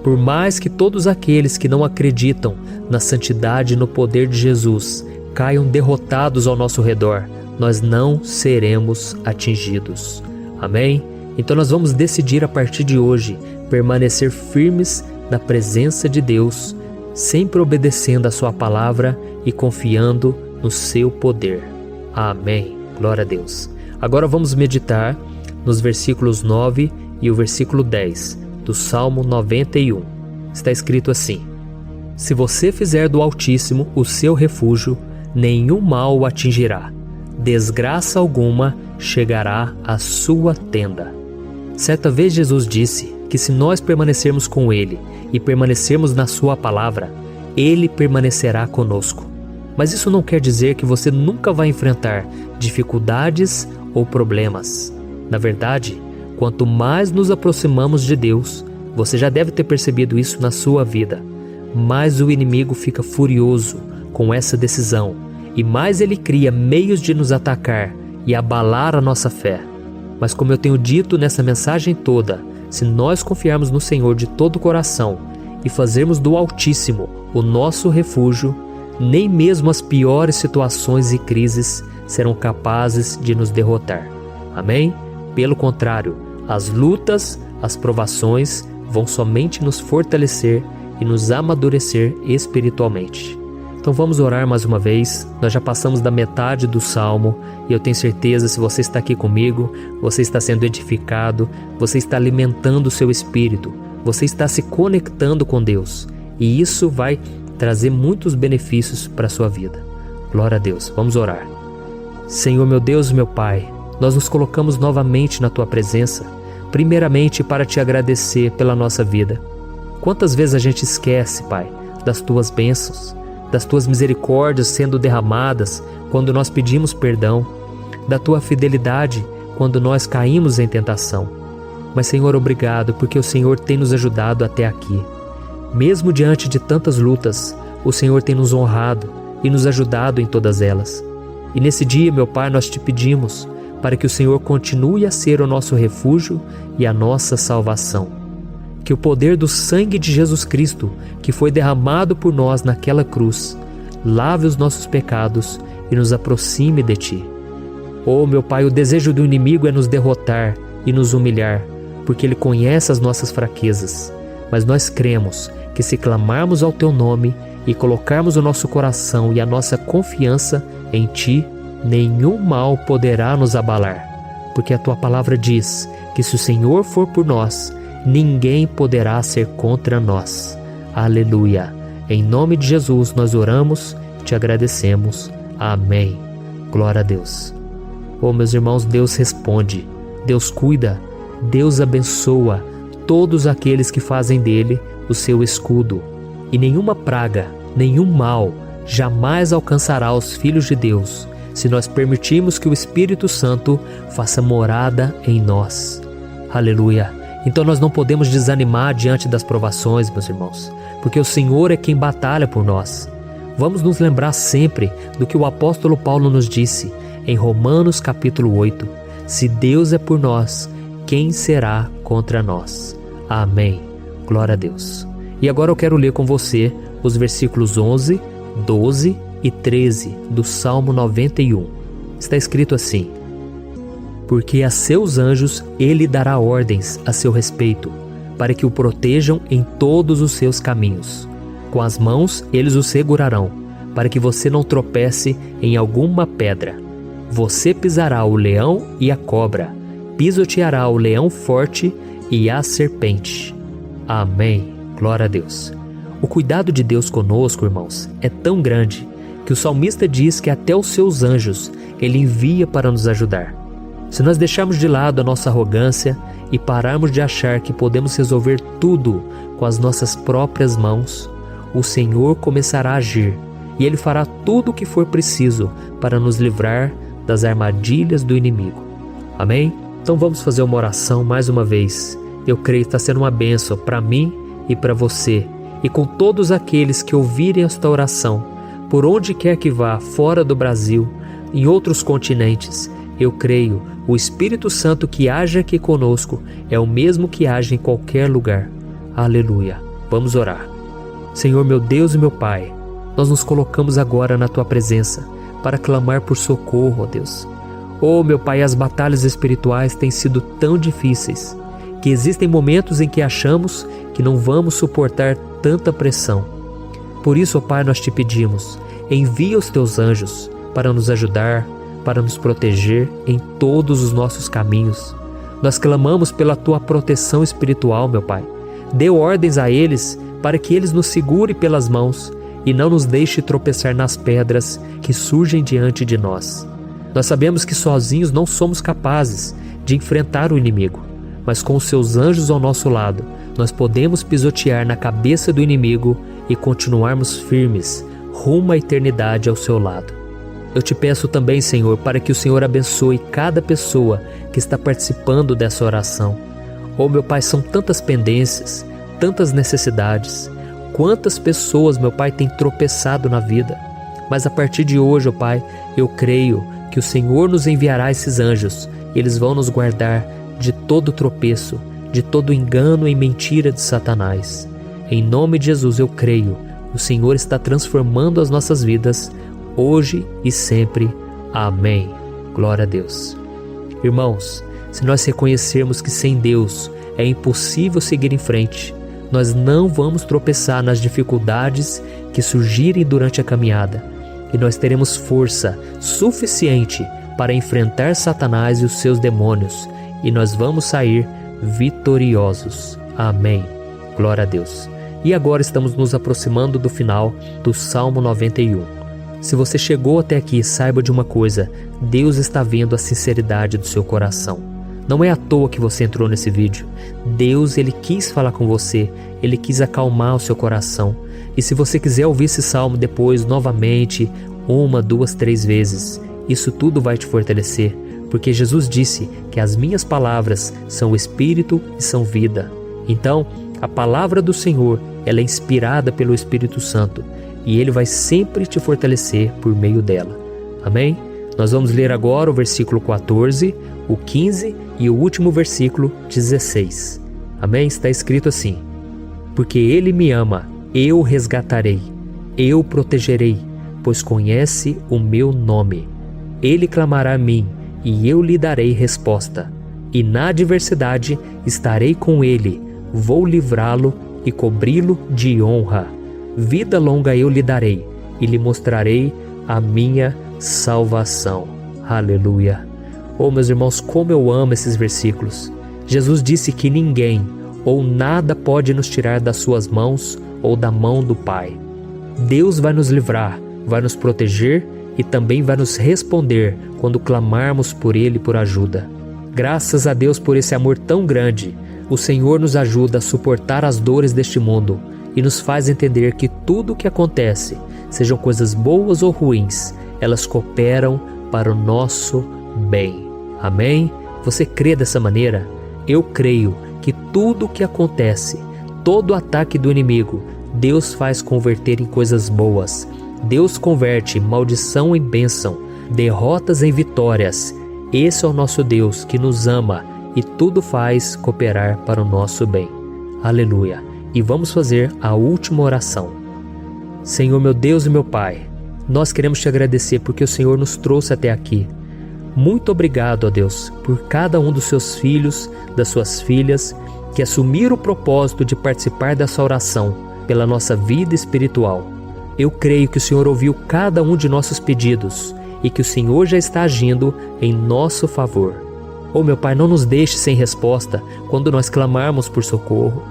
Por mais que todos aqueles que não acreditam na santidade e no poder de Jesus caiam derrotados ao nosso redor, nós não seremos atingidos. Amém? Então nós vamos decidir a partir de hoje permanecer firmes na presença de Deus, sempre obedecendo a Sua palavra e confiando no Seu poder. Amém. Glória a Deus. Agora vamos meditar nos versículos 9 e o versículo 10 do Salmo 91. Está escrito assim: Se você fizer do Altíssimo o seu refúgio, nenhum mal o atingirá. Desgraça alguma chegará à sua tenda. Certa vez Jesus disse que se nós permanecermos com Ele e permanecermos na Sua palavra, Ele permanecerá conosco. Mas isso não quer dizer que você nunca vai enfrentar dificuldades ou problemas. Na verdade, quanto mais nos aproximamos de Deus, você já deve ter percebido isso na sua vida, mais o inimigo fica furioso com essa decisão e mais ele cria meios de nos atacar e abalar a nossa fé. Mas como eu tenho dito nessa mensagem toda, se nós confiarmos no Senhor de todo o coração e fazermos do Altíssimo o nosso refúgio, nem mesmo as piores situações e crises serão capazes de nos derrotar. Amém? Pelo contrário, as lutas, as provações vão somente nos fortalecer e nos amadurecer espiritualmente. Então vamos orar mais uma vez. Nós já passamos da metade do Salmo e eu tenho certeza, se você está aqui comigo, você está sendo edificado, você está alimentando o seu espírito, você está se conectando com Deus e isso vai trazer muitos benefícios para a sua vida. Glória a Deus. Vamos orar. Senhor, meu Deus, meu Pai, nós nos colocamos novamente na Tua presença, primeiramente para Te agradecer pela nossa vida. Quantas vezes a gente esquece, Pai, das Tuas bênçãos, das Tuas misericórdias sendo derramadas quando nós pedimos perdão, da Tua fidelidade quando nós caímos em tentação. Mas, Senhor, obrigado, porque o Senhor tem nos ajudado até aqui. Mesmo diante de tantas lutas, o Senhor tem nos honrado e nos ajudado em todas elas. E nesse dia, meu Pai, nós Te pedimos para que o Senhor continue a ser o nosso refúgio e a nossa salvação. Que o poder do sangue de Jesus Cristo, que foi derramado por nós naquela cruz, lave os nossos pecados e nos aproxime de Ti. Oh, meu Pai, o desejo do inimigo é nos derrotar e nos humilhar, porque ele conhece as nossas fraquezas. Mas nós cremos que se clamarmos ao Teu nome e colocarmos o nosso coração e a nossa confiança em Ti, nenhum mal poderá nos abalar. Porque a Tua palavra diz que se o Senhor for por nós, ninguém poderá ser contra nós. Aleluia. Em nome de Jesus nós oramos, Te agradecemos. Amém. Glória a Deus. Oh, meus irmãos, Deus responde, Deus cuida, Deus abençoa todos aqueles que fazem dele o seu escudo. E nenhuma praga, nenhum mal jamais alcançará os filhos de Deus, se nós permitirmos que o Espírito Santo faça morada em nós. Aleluia. Então nós não podemos desanimar diante das provações, meus irmãos, porque o Senhor é quem batalha por nós. Vamos nos lembrar sempre do que o apóstolo Paulo nos disse em Romanos capítulo 8. Se Deus é por nós, quem será contra nós? Amém. Glória a Deus. E agora eu quero ler com você os versículos 11, 12 e 13 do Salmo 91. Está escrito assim: porque a seus anjos ele dará ordens a seu respeito, para que o protejam em todos os seus caminhos. Com as mãos eles o segurarão, para que você não tropece em alguma pedra. Você pisará o leão e a cobra, pisoteará o leão forte e a serpente. Amém. Glória a Deus. O cuidado de Deus conosco, irmãos, é tão grande que o salmista diz que até os seus anjos ele envia para nos ajudar. Se nós deixarmos de lado a nossa arrogância e pararmos de achar que podemos resolver tudo com as nossas próprias mãos, o Senhor começará a agir e Ele fará tudo o que for preciso para nos livrar das armadilhas do inimigo. Amém? Então vamos fazer uma oração mais uma vez. Eu creio que está sendo uma bênção para mim e para você, e com todos aqueles que ouvirem esta oração, por onde quer que vá, fora do Brasil, em outros continentes. Eu creio, o Espírito Santo que age aqui conosco é o mesmo que age em qualquer lugar. Aleluia. Vamos orar. Senhor, meu Deus e meu Pai, nós nos colocamos agora na Tua presença para clamar por socorro, ó Deus. Oh, meu Pai, as batalhas espirituais têm sido tão difíceis que existem momentos em que achamos que não vamos suportar tanta pressão. Por isso, ó Pai, nós Te pedimos, envia os Teus anjos para nos ajudar, para nos proteger em todos os nossos caminhos. Nós clamamos pela Tua proteção espiritual, meu Pai. Dê ordens a eles para que eles nos segurem pelas mãos e não nos deixe tropeçar nas pedras que surgem diante de nós. Nós sabemos que sozinhos não somos capazes de enfrentar o inimigo, mas com os Seus anjos ao nosso lado, nós podemos pisotear na cabeça do inimigo e continuarmos firmes rumo à eternidade ao Seu lado. Eu Te peço também, Senhor, para que o Senhor abençoe cada pessoa que está participando dessa oração. Oh, meu Pai, são tantas pendências, tantas necessidades. Quantas pessoas, meu Pai, têm tropeçado na vida. Mas a partir de hoje, ó Pai, eu creio que o Senhor nos enviará esses anjos e eles vão nos guardar de todo tropeço, de todo engano e mentira de Satanás. Em nome de Jesus eu creio, o Senhor está transformando as nossas vidas, hoje e sempre. Amém. Glória a Deus. Irmãos, se nós reconhecermos que sem Deus é impossível seguir em frente, nós não vamos tropeçar nas dificuldades que surgirem durante a caminhada, e nós teremos força suficiente para enfrentar Satanás e os seus demônios, e nós vamos sair vitoriosos. Amém. Glória a Deus. E agora estamos nos aproximando do final do Salmo 91. Se você chegou até aqui, saiba de uma coisa: Deus está vendo a sinceridade do seu coração. Não é à toa que você entrou nesse vídeo. Deus, Ele quis falar com você, Ele quis acalmar o seu coração. E se você quiser ouvir esse salmo depois, novamente, 1, 2, 3 vezes, isso tudo vai te fortalecer, porque Jesus disse que as minhas palavras são espírito e são vida. Então, a palavra do Senhor, ela é inspirada pelo Espírito Santo, e Ele vai sempre te fortalecer por meio dela. Amém? Nós vamos ler agora o versículo 14, o 15 e o último versículo 16. Amém? Está escrito assim: porque Ele me ama, eu o resgatarei, eu o protegerei, pois conhece o meu nome. Ele clamará a mim, e eu lhe darei resposta. E na adversidade estarei com ele, vou livrá-lo e cobri-lo de honra. Vida longa eu lhe darei, e lhe mostrarei a minha salvação. Aleluia! Oh, meus irmãos, como eu amo esses versículos. Jesus disse que ninguém ou nada pode nos tirar das suas mãos ou da mão do Pai. Deus vai nos livrar, vai nos proteger e também vai nos responder quando clamarmos por Ele por ajuda. Graças a Deus por esse amor tão grande, o Senhor nos ajuda a suportar as dores deste mundo e nos faz entender que tudo o que acontece, sejam coisas boas ou ruins, elas cooperam para o nosso bem. Amém? Você crê dessa maneira? Eu creio que tudo o que acontece, todo ataque do inimigo, Deus faz converter em coisas boas. Deus converte maldição em bênção, derrotas em vitórias. Esse é o nosso Deus que nos ama e tudo faz cooperar para o nosso bem. Aleluia! E vamos fazer a última oração. Senhor, meu Deus e meu Pai, nós queremos te agradecer porque o Senhor nos trouxe até aqui. Muito obrigado, ó Deus, por cada um dos seus filhos, das suas filhas, que assumiram o propósito de participar dessa oração pela nossa vida espiritual. Eu creio que o Senhor ouviu cada um de nossos pedidos e que o Senhor já está agindo em nosso favor. Oh, meu Pai, não nos deixe sem resposta quando nós clamarmos por socorro.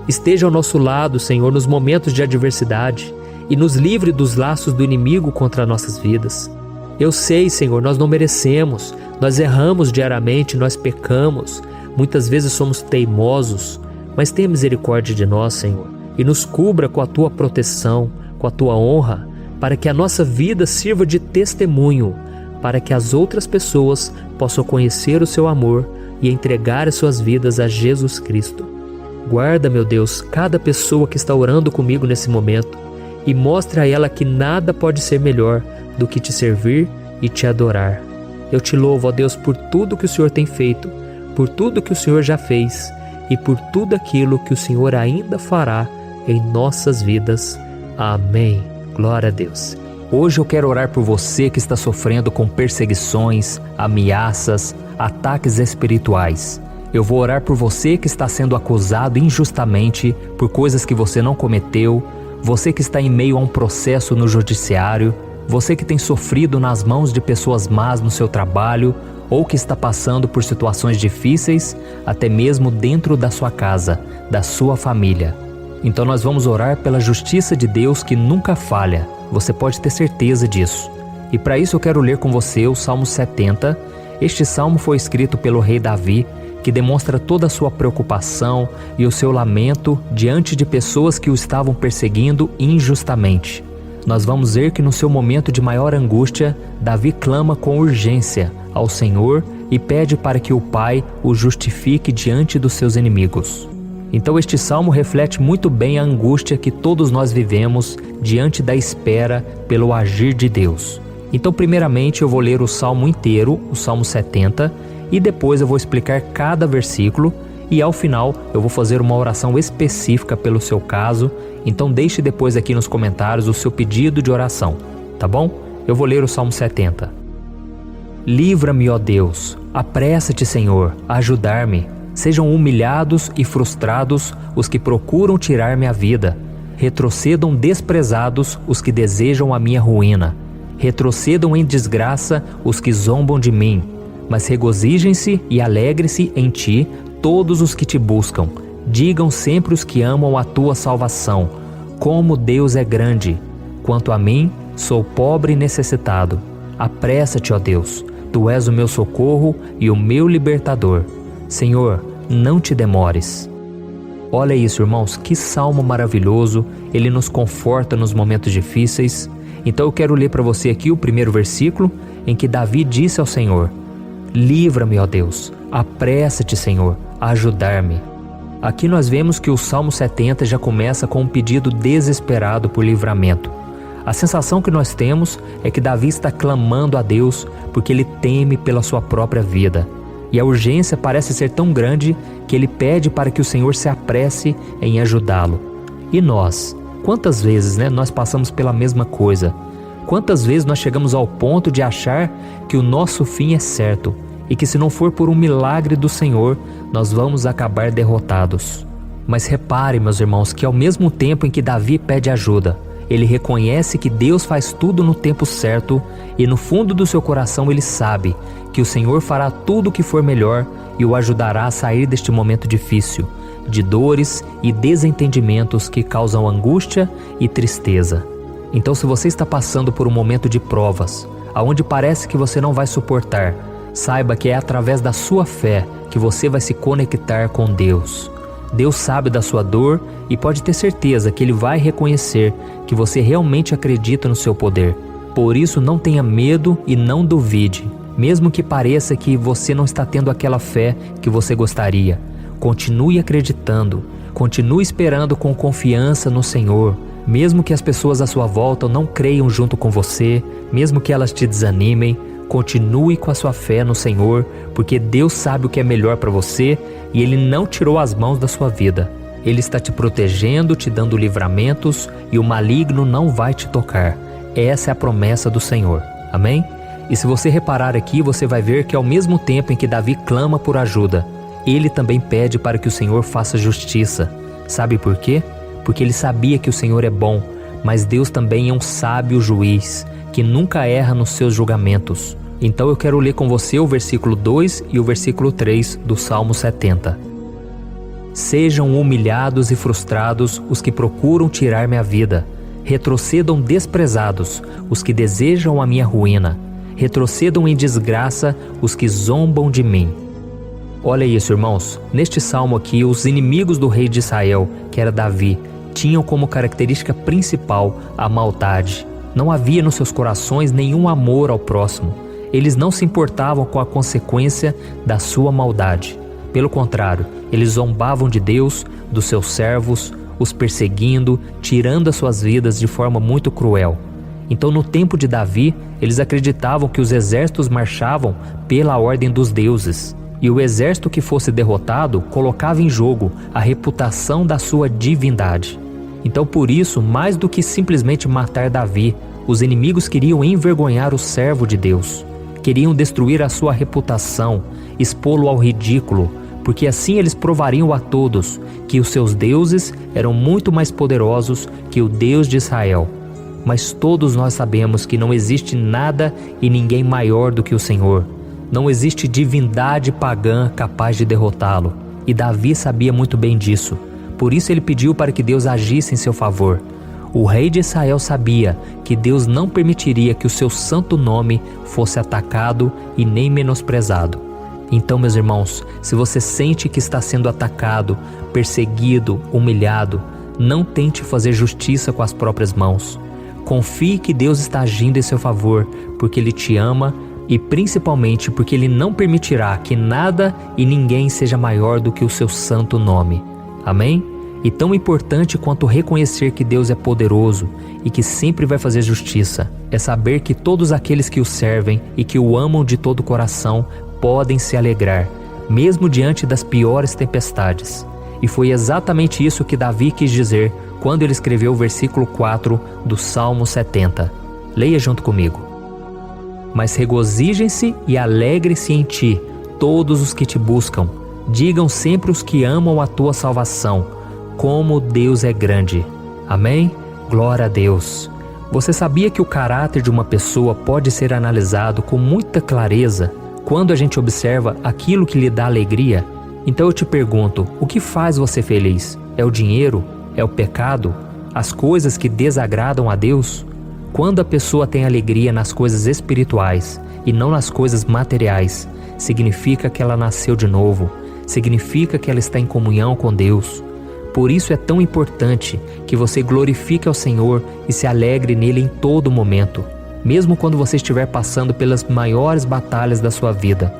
Esteja ao nosso lado, Senhor, nos momentos de adversidade e nos livre dos laços do inimigo contra nossas vidas. Eu sei, Senhor, nós não merecemos, nós erramos diariamente, nós pecamos, muitas vezes somos teimosos, mas tenha misericórdia de nós, Senhor, e nos cubra com a Tua proteção, com a Tua honra, para que a nossa vida sirva de testemunho, para que as outras pessoas possam conhecer o Seu amor e entregar as suas vidas a Jesus Cristo. Guarda, meu Deus, cada pessoa que está orando comigo nesse momento e mostre a ela que nada pode ser melhor do que te servir e te adorar. Eu te louvo, ó Deus, por tudo que o Senhor tem feito, por tudo que o Senhor já fez e por tudo aquilo que o Senhor ainda fará em nossas vidas. Amém. Glória a Deus. Hoje eu quero orar por você que está sofrendo com perseguições, ameaças, ataques espirituais. Eu vou orar por você que está sendo acusado injustamente por coisas que você não cometeu, você que está em meio a um processo no judiciário, você que tem sofrido nas mãos de pessoas más no seu trabalho ou que está passando por situações difíceis, até mesmo dentro da sua casa, da sua família. Então nós vamos orar pela justiça de Deus que nunca falha, você pode ter certeza disso. E para isso eu quero ler com você o Salmo 70. Este salmo foi escrito pelo rei Davi, que demonstra toda a sua preocupação e o seu lamento diante de pessoas que o estavam perseguindo injustamente. Nós vamos ver que no seu momento de maior angústia, Davi clama com urgência ao Senhor e pede para que o Pai o justifique diante dos seus inimigos. Então este salmo reflete muito bem a angústia que todos nós vivemos diante da espera pelo agir de Deus. Então primeiramente eu vou ler o salmo inteiro, o Salmo 70, e depois eu vou explicar cada versículo e ao final eu vou fazer uma oração específica pelo seu caso. Então deixe depois aqui nos comentários o seu pedido de oração, tá bom? Eu vou ler o Salmo 70. Livra-me, ó Deus, apressa-te, Senhor, a ajudar-me. Sejam humilhados e frustrados os que procuram tirar-me a vida. Retrocedam desprezados os que desejam a minha ruína. Retrocedam em desgraça os que zombam de mim. Mas regozijem-se e alegrem-se em ti todos os que te buscam. Digam sempre os que amam a tua salvação, como Deus é grande. Quanto a mim, Sou pobre e necessitado. Apressa-te, ó Deus. Tu és o meu socorro e o meu libertador. Senhor, não te demores. Olha isso, irmãos, que salmo maravilhoso. Ele nos conforta nos momentos difíceis. Então eu quero ler para você aqui o primeiro versículo, em que Davi disse ao Senhor: livra-me, ó Deus. Apressa-te, Senhor, a ajudar-me. Aqui nós vemos que o Salmo 70 já começa com um pedido desesperado por livramento. A sensação que nós temos é que Davi está clamando a Deus porque ele teme pela sua própria vida. E a urgência parece ser tão grande que ele pede para que o Senhor se apresse em ajudá-lo. E nós? Quantas vezes nós passamos pela mesma coisa? Quantas vezes nós chegamos ao ponto de achar que o nosso fim é certo e que se não for por um milagre do Senhor, nós vamos acabar derrotados? Mas repare, meus irmãos, que ao mesmo tempo em que Davi pede ajuda, ele reconhece que Deus faz tudo no tempo certo e no fundo do seu coração ele sabe que o Senhor fará tudo o que for melhor e o ajudará a sair deste momento difícil, de dores e desentendimentos que causam angústia e tristeza. Então, se você está passando por um momento de provas, aonde parece que você não vai suportar, saiba que é através da sua fé que você vai se conectar com Deus. Deus sabe da sua dor e pode ter certeza que Ele vai reconhecer que você realmente acredita no seu poder. Por isso, não tenha medo e não duvide, mesmo que pareça que você não está tendo aquela fé que você gostaria. Continue acreditando, continue esperando com confiança no Senhor. Mesmo que as pessoas à sua volta não creiam junto com você, mesmo que elas te desanimem, continue com a sua fé no Senhor, porque Deus sabe o que é melhor para você e Ele não tirou as mãos da sua vida. Ele está te protegendo, te dando livramentos e o maligno não vai te tocar. Essa é a promessa do Senhor. Amém? E se você reparar aqui, você vai ver que ao mesmo tempo em que Davi clama por ajuda, ele também pede para que o Senhor faça justiça. Sabe por quê? Porque ele sabia que o Senhor é bom, mas Deus também é um sábio juiz, que nunca erra nos seus julgamentos. Então eu quero ler com você o versículo 2 e o versículo 3 do Salmo 70. Sejam humilhados e frustrados os que procuram tirar-me a vida. Retrocedam desprezados os que desejam a minha ruína. Retrocedam em desgraça os que zombam de mim. Olha isso, irmãos. Neste salmo aqui, os inimigos do rei de Israel, que era Davi, tinham como característica principal a maldade. Não havia nos seus corações nenhum amor ao próximo. Eles não se importavam com a consequência da sua maldade. Pelo contrário, eles zombavam de Deus, dos seus servos, os perseguindo, tirando as suas vidas de forma muito cruel. Então, no tempo de Davi, eles acreditavam que os exércitos marchavam pela ordem dos deuses. E o exército que fosse derrotado colocava em jogo a reputação da sua divindade. Então, por isso, mais do que simplesmente matar Davi, os inimigos queriam envergonhar o servo de Deus. Queriam destruir a sua reputação, expô-lo ao ridículo, porque assim eles provariam a todos que os seus deuses eram muito mais poderosos que o Deus de Israel. Mas todos nós sabemos que não existe nada e ninguém maior do que o Senhor. Não existe divindade pagã capaz de derrotá-lo. E Davi sabia muito bem disso. Por isso ele pediu para que Deus agisse em seu favor. O rei de Israel sabia que Deus não permitiria que o seu santo nome fosse atacado e nem menosprezado. Então, meus irmãos, se você sente que está sendo atacado, perseguido, humilhado, não tente fazer justiça com as próprias mãos. Confie que Deus está agindo em seu favor, porque Ele te ama e principalmente porque Ele não permitirá que nada e ninguém seja maior do que o seu santo nome. Amém? E tão importante quanto reconhecer que Deus é poderoso e que sempre vai fazer justiça, é saber que todos aqueles que o servem e que o amam de todo o coração podem se alegrar, mesmo diante das piores tempestades. E foi exatamente isso que Davi quis dizer quando ele escreveu o versículo 4 do Salmo 70. Leia junto comigo. Mas regozijem-se e alegrem-se em ti, todos os que te buscam. Digam sempre os que amam a tua salvação, como Deus é grande. Amém? Glória a Deus. Você sabia que o caráter de uma pessoa pode ser analisado com muita clareza quando a gente observa aquilo que lhe dá alegria? Então eu te pergunto, o que faz você feliz? É o dinheiro? É o pecado? As coisas que desagradam a Deus? Quando a pessoa tem alegria nas coisas espirituais e não nas coisas materiais, significa que ela nasceu de novo, significa que ela está em comunhão com Deus. Por isso é tão importante que você glorifique ao Senhor e se alegre nele em todo momento, mesmo quando você estiver passando pelas maiores batalhas da sua vida.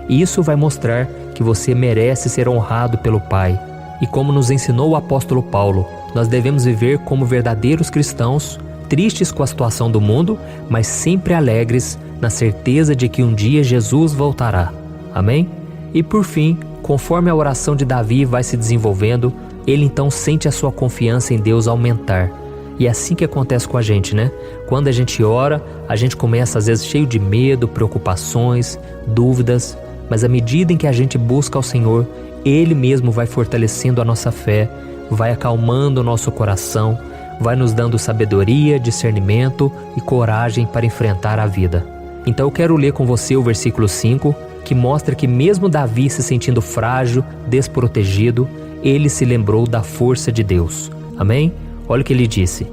Isso vai mostrar que você merece ser honrado pelo Pai. E como nos ensinou o apóstolo Paulo, nós devemos viver como verdadeiros cristãos, tristes com a situação do mundo, mas sempre alegres na certeza de que um dia Jesus voltará. Amém? E por fim, conforme a oração de Davi vai se desenvolvendo, ele então sente a sua confiança em Deus aumentar. E é assim que acontece com a gente, né? Quando a gente ora, a gente começa às vezes cheio de medo, preocupações, dúvidas, mas à medida em que a gente busca ao Senhor, Ele mesmo vai fortalecendo a nossa fé, vai acalmando o nosso coração, vai nos dando sabedoria, discernimento e coragem para enfrentar a vida. Então eu quero ler com você o versículo 5, que mostra que mesmo Davi se sentindo frágil, desprotegido, ele se lembrou da força de Deus. Amém? Olha o que ele disse: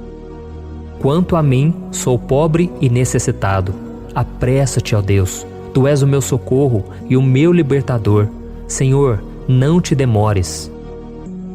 Quanto a mim, sou pobre e necessitado. Apressa-te, ó Deus. Tu és o meu socorro e o meu libertador. Senhor, não te demores.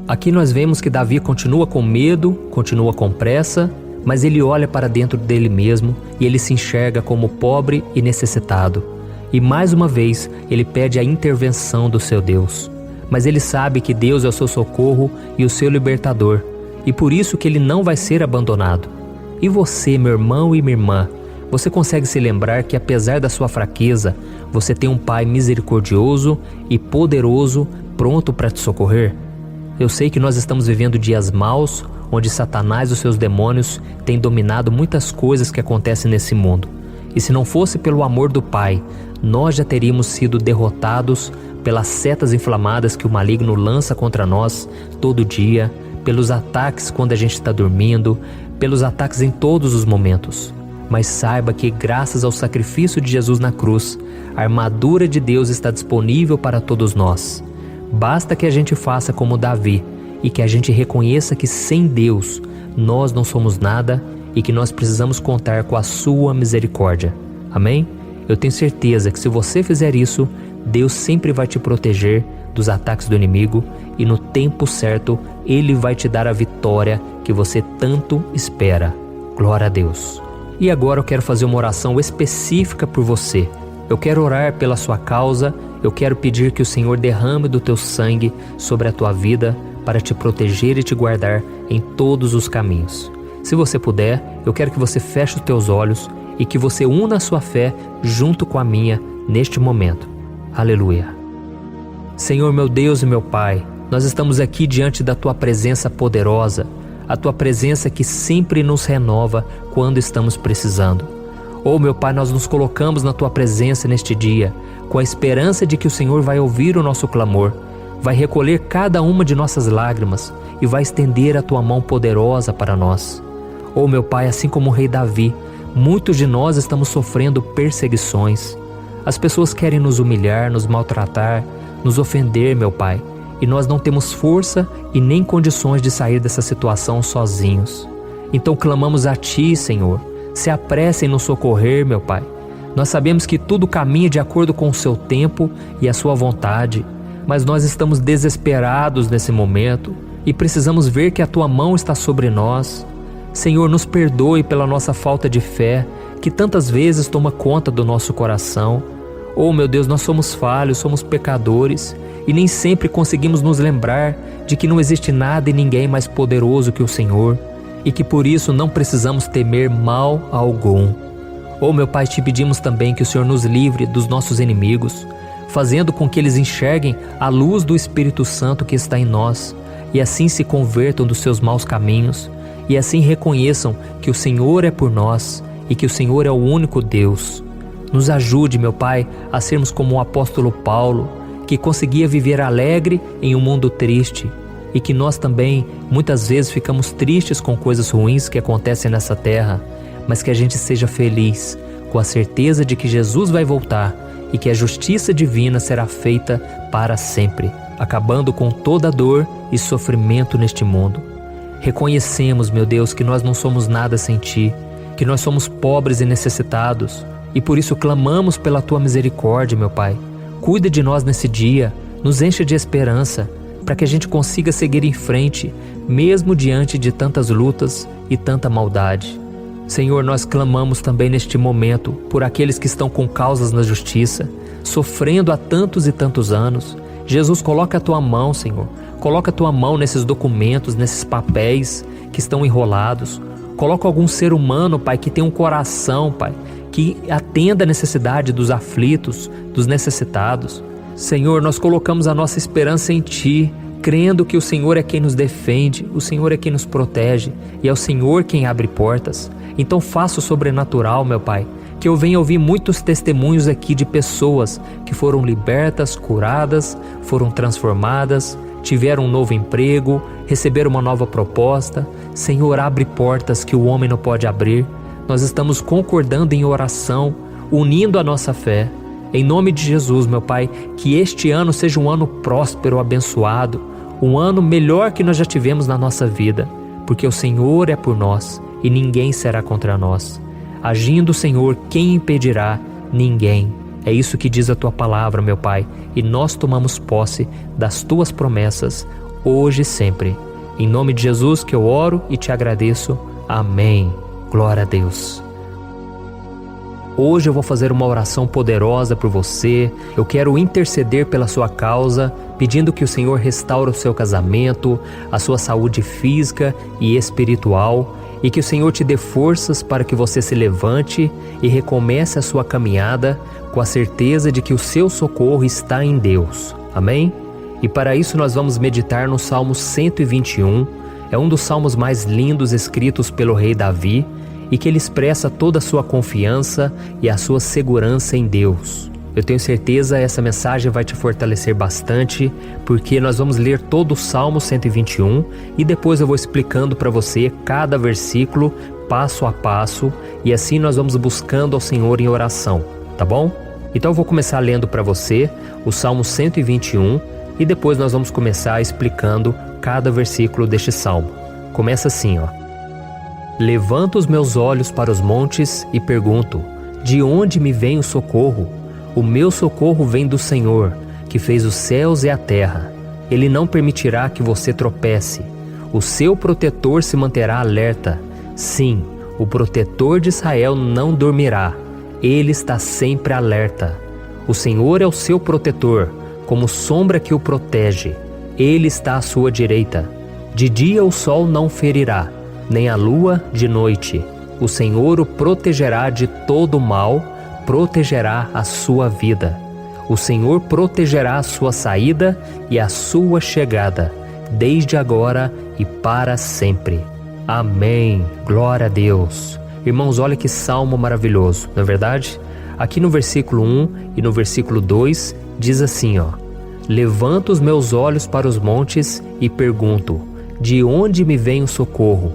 Aqui nós vemos que Davi continua com medo, continua com pressa, mas ele olha para dentro dele mesmo e ele se enxerga como pobre e necessitado. E mais uma vez, ele pede a intervenção do seu Deus. Mas ele sabe que Deus é o seu socorro e o seu libertador, e por isso que ele não vai ser abandonado. E você, meu irmão e minha irmã, você consegue se lembrar que apesar da sua fraqueza, você tem um Pai misericordioso e poderoso pronto para te socorrer? Eu sei que nós estamos vivendo dias maus, onde Satanás e os seus demônios têm dominado muitas coisas que acontecem nesse mundo. E se não fosse pelo amor do Pai, nós já teríamos sido derrotados pelas setas inflamadas que o maligno lança contra nós todo dia, pelos ataques quando a gente está dormindo, pelos ataques em todos os momentos. Mas saiba que graças ao sacrifício de Jesus na cruz, a armadura de Deus está disponível para todos nós. Basta que a gente faça como Davi e que a gente reconheça que sem Deus nós não somos nada e que nós precisamos contar com a sua misericórdia. Amém? Eu tenho certeza que se você fizer isso, Deus sempre vai te proteger dos ataques do inimigo e no tempo certo Ele vai te dar a vitória que você tanto espera. Glória a Deus. E agora eu quero fazer uma oração específica por você. Eu quero orar pela sua causa, eu quero pedir que o Senhor derrame do teu sangue sobre a tua vida para te proteger e te guardar em todos os caminhos. Se você puder, eu quero que você feche os teus olhos e que você una a sua fé junto com a minha neste momento. Aleluia. Senhor, meu Deus e meu Pai, nós estamos aqui diante da Tua presença poderosa, a Tua presença que sempre nos renova quando estamos precisando. Oh, meu Pai, nós nos colocamos na Tua presença neste dia, com a esperança de que o Senhor vai ouvir o nosso clamor, vai recolher cada uma de nossas lágrimas e vai estender a Tua mão poderosa para nós. Oh, meu Pai, assim como o rei Davi, muitos de nós estamos sofrendo perseguições. As pessoas querem nos humilhar, nos maltratar, nos ofender, meu Pai, e nós não temos força e nem condições de sair dessa situação sozinhos. Então clamamos a Ti, Senhor, se apresse em nos socorrer, meu Pai. Nós sabemos que tudo caminha de acordo com o Seu tempo e a Sua vontade, mas nós estamos desesperados nesse momento e precisamos ver que a Tua mão está sobre nós. Senhor, nos perdoe pela nossa falta de fé, que tantas vezes toma conta do nosso coração. Oh, meu Deus, nós somos falhos, somos pecadores e nem sempre conseguimos nos lembrar de que não existe nada e ninguém mais poderoso que o Senhor e que por isso não precisamos temer mal algum. Oh, meu Pai, te pedimos também que o Senhor nos livre dos nossos inimigos, fazendo com que eles enxerguem a luz do Espírito Santo que está em nós e assim se convertam dos seus maus caminhos e assim reconheçam que o Senhor é por nós e que o Senhor é o único Deus. Nos ajude, meu Pai, a sermos como o apóstolo Paulo, que conseguia viver alegre em um mundo triste, e que nós também muitas vezes ficamos tristes com coisas ruins que acontecem nessa terra, mas que a gente seja feliz, com a certeza de que Jesus vai voltar e que a justiça divina será feita para sempre, acabando com toda dor e sofrimento neste mundo. Reconhecemos, meu Deus, que nós não somos nada sem Ti, que nós somos pobres e necessitados e por isso clamamos pela Tua misericórdia, meu Pai. Cuida de nós nesse dia, nos enche de esperança, para que a gente consiga seguir em frente, mesmo diante de tantas lutas e tanta maldade. Senhor, nós clamamos também neste momento por aqueles que estão com causas na justiça, sofrendo há tantos e tantos anos. Jesus, coloca a Tua mão, Senhor. Coloca a Tua mão nesses documentos, nesses papéis que estão enrolados. Coloca algum ser humano, Pai, que tem um coração, Pai, que atenda a necessidade dos aflitos, dos necessitados. Senhor, nós colocamos a nossa esperança em Ti, crendo que o Senhor é quem nos defende, o Senhor é quem nos protege e é o Senhor quem abre portas. Então faça o sobrenatural, meu Pai, que eu venha ouvir muitos testemunhos aqui de pessoas que foram libertas, curadas, foram transformadas, tiveram um novo emprego, receberam uma nova proposta. Senhor, abre portas que o homem não pode abrir. Nós estamos concordando em oração, unindo a nossa fé. Em nome de Jesus, meu Pai, que este ano seja um ano próspero, abençoado, um ano melhor que nós já tivemos na nossa vida, porque o Senhor é por nós e ninguém será contra nós. Agindo o Senhor, quem impedirá? Ninguém. É isso que diz a Tua palavra, meu Pai, e nós tomamos posse das Tuas promessas, hoje e sempre. Em nome de Jesus que eu oro e te agradeço. Amém. Glória a Deus. Hoje eu vou fazer uma oração poderosa por você. Eu quero interceder pela sua causa, pedindo que o Senhor restaure o seu casamento, a sua saúde física e espiritual, e que o Senhor te dê forças para que você se levante e recomece a sua caminhada com a certeza de que o seu socorro está em Deus. Amém? E para isso nós vamos meditar no Salmo 121. É um dos salmos mais lindos escritos pelo rei Davi, e que ele expressa toda a sua confiança e a sua segurança em Deus. Eu tenho certeza que essa mensagem vai te fortalecer bastante, porque nós vamos ler todo o Salmo 121 e depois eu vou explicando para você cada versículo, passo a passo, e assim nós vamos buscando ao Senhor em oração, tá bom? Então eu vou começar lendo para você o Salmo 121 e depois nós vamos começar explicando cada versículo deste salmo. Começa assim, ó. Levanto os meus olhos para os montes e pergunto: de onde me vem o socorro? O meu socorro vem do Senhor, que fez os céus e a terra. Ele não permitirá que você tropece. O seu protetor se manterá alerta. Sim, o protetor de Israel não dormirá. Ele está sempre alerta. O Senhor é o seu protetor, como sombra que o protege. Ele está à sua direita. De dia o sol não ferirá, nem a lua de noite. O Senhor o protegerá de todo o mal, protegerá a sua vida. O Senhor protegerá a sua saída e a sua chegada, desde agora e para sempre. Amém. Glória a Deus. Irmãos, olha que salmo maravilhoso, não é verdade? Aqui no versículo 1 e no versículo 2 diz assim, ó: Levanto os meus olhos para os montes e pergunto: de onde me vem o socorro?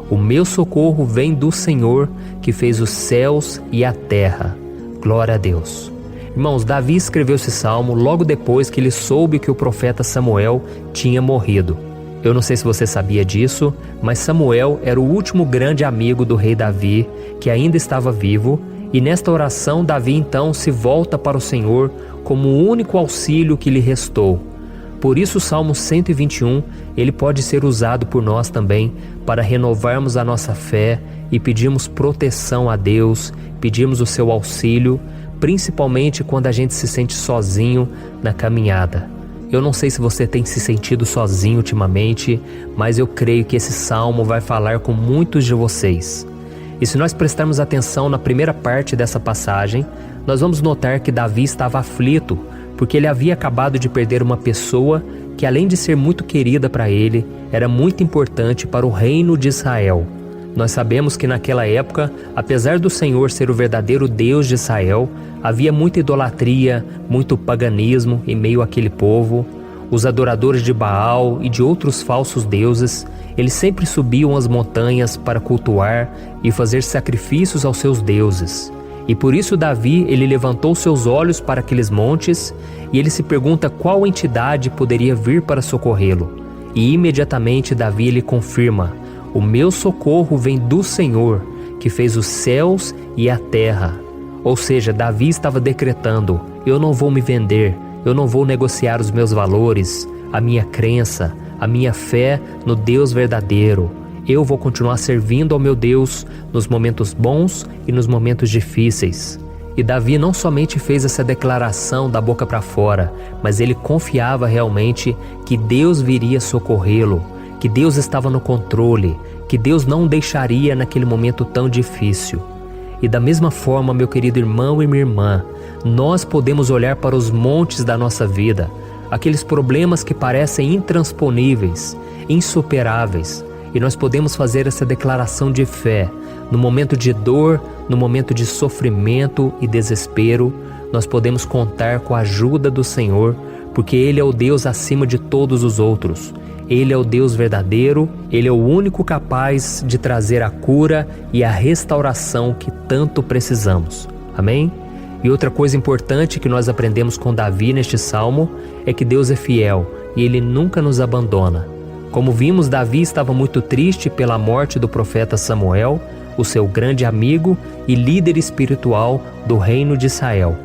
O meu socorro vem do Senhor, que fez os céus e a terra. Glória a Deus. Irmãos, Davi escreveu esse salmo logo depois que ele soube que o profeta Samuel tinha morrido. Eu não sei se você sabia disso, mas Samuel era o último grande amigo do rei Davi, que ainda estava vivo, e nesta oração Davi então se volta para o Senhor como o único auxílio que lhe restou. Por isso o Salmo 121, ele pode ser usado por nós também para renovarmos a nossa fé e pedirmos proteção a Deus, pedirmos o seu auxílio, principalmente quando a gente se sente sozinho na caminhada. Eu não sei se você tem se sentido sozinho ultimamente, mas eu creio que esse salmo vai falar com muitos de vocês. E se nós prestarmos atenção na primeira parte dessa passagem, nós vamos notar que Davi estava aflito, porque ele havia acabado de perder uma pessoa que, além de ser muito querida para ele, era muito importante para o reino de Israel. Nós sabemos que naquela época, apesar do Senhor ser o verdadeiro Deus de Israel, havia muita idolatria, muito paganismo em meio àquele povo. Os adoradores de Baal e de outros falsos deuses, eles sempre subiam as montanhas para cultuar e fazer sacrifícios aos seus deuses. E por isso Davi, ele levantou seus olhos para aqueles montes e ele se pergunta qual entidade poderia vir para socorrê-lo. E imediatamente Davi, ele confirma: o meu socorro vem do Senhor, que fez os céus e a terra. Ou seja, Davi estava decretando: eu não vou me vender, eu não vou negociar os meus valores, a minha crença, a minha fé no Deus verdadeiro. Eu vou continuar servindo ao meu Deus nos momentos bons e nos momentos difíceis. E Davi não somente fez essa declaração da boca para fora, mas ele confiava realmente que Deus viria socorrê-lo, que Deus estava no controle, que Deus não o deixaria naquele momento tão difícil. E da mesma forma, meu querido irmão e minha irmã, nós podemos olhar para os montes da nossa vida, aqueles problemas que parecem intransponíveis, insuperáveis, e nós podemos fazer essa declaração de fé. No momento de dor, no momento de sofrimento e desespero, nós podemos contar com a ajuda do Senhor, porque Ele é o Deus acima de todos os outros. Ele é o Deus verdadeiro, Ele é o único capaz de trazer a cura e a restauração que tanto precisamos. Amém? E outra coisa importante que nós aprendemos com Davi neste salmo é que Deus é fiel e Ele nunca nos abandona. Como vimos, Davi estava muito triste pela morte do profeta Samuel, o seu grande amigo e líder espiritual do reino de Israel.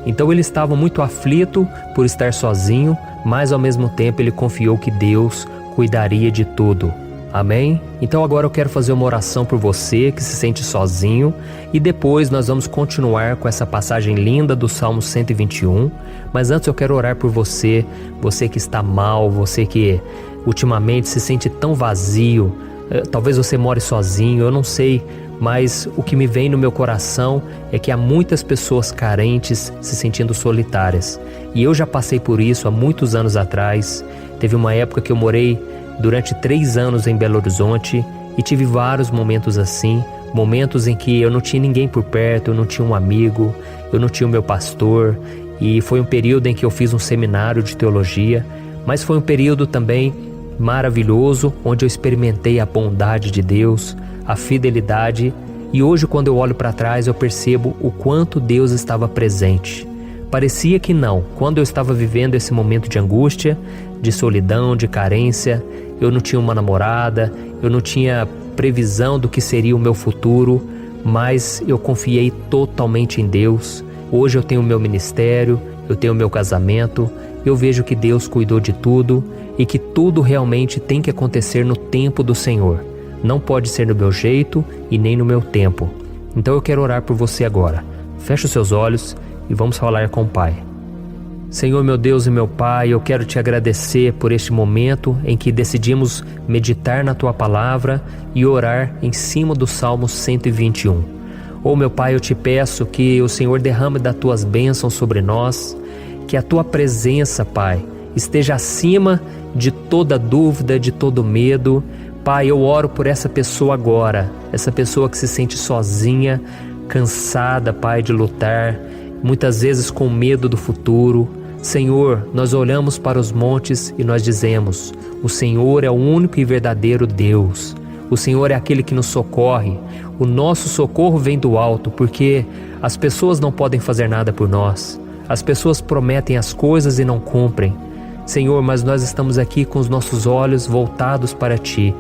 Então ele estava muito aflito por estar sozinho, mas ao mesmo tempo ele confiou que Deus cuidaria de tudo. Amém? Então agora eu quero fazer uma oração por você que se sente sozinho e depois nós vamos continuar com essa passagem linda do Salmo 121. Mas antes eu quero orar por você, você que está mal, você que ultimamente se sente tão vazio, talvez você more sozinho, eu não sei, mas o que me vem no meu coração é que há muitas pessoas carentes se sentindo solitárias. E eu já passei por isso há muitos anos atrás. Teve uma época que eu morei durante 3 anos em Belo Horizonte e tive vários momentos assim, momentos em que eu não tinha ninguém por perto, eu não tinha um amigo, eu não tinha o meu pastor, e foi um período em que eu fiz um seminário de teologia, mas foi um período também maravilhoso, onde eu experimentei a bondade de Deus, a fidelidade, e hoje quando eu olho para trás eu percebo o quanto Deus estava presente. Parecia que não, quando eu estava vivendo esse momento de angústia, de solidão, de carência, eu não tinha uma namorada, eu não tinha previsão do que seria o meu futuro, mas eu confiei totalmente em Deus. Hoje eu tenho o meu ministério, eu tenho o meu casamento, eu vejo que Deus cuidou de tudo e que tudo realmente tem que acontecer no tempo do Senhor. Não pode ser no meu jeito e nem no meu tempo. Então eu quero orar por você agora. Feche os seus olhos e vamos falar com o Pai. Senhor, meu Deus e meu Pai, eu quero te agradecer por este momento em que decidimos meditar na Tua Palavra e orar em cima do Salmo 121. Oh, meu Pai, eu te peço que o Senhor derrame das Tuas bênçãos sobre nós, que a Tua presença, Pai, esteja acima de toda dúvida, de todo medo. Pai, eu oro por essa pessoa agora, essa pessoa que se sente sozinha, cansada, Pai, de lutar, muitas vezes com medo do futuro. Senhor, nós olhamos para os montes e nós dizemos: o Senhor é o único e verdadeiro Deus. O Senhor é aquele que nos socorre. O nosso socorro vem do alto, porque as pessoas não podem fazer nada por nós. As pessoas prometem as coisas e não cumprem. Senhor, mas nós estamos aqui com os nossos olhos voltados para Ti.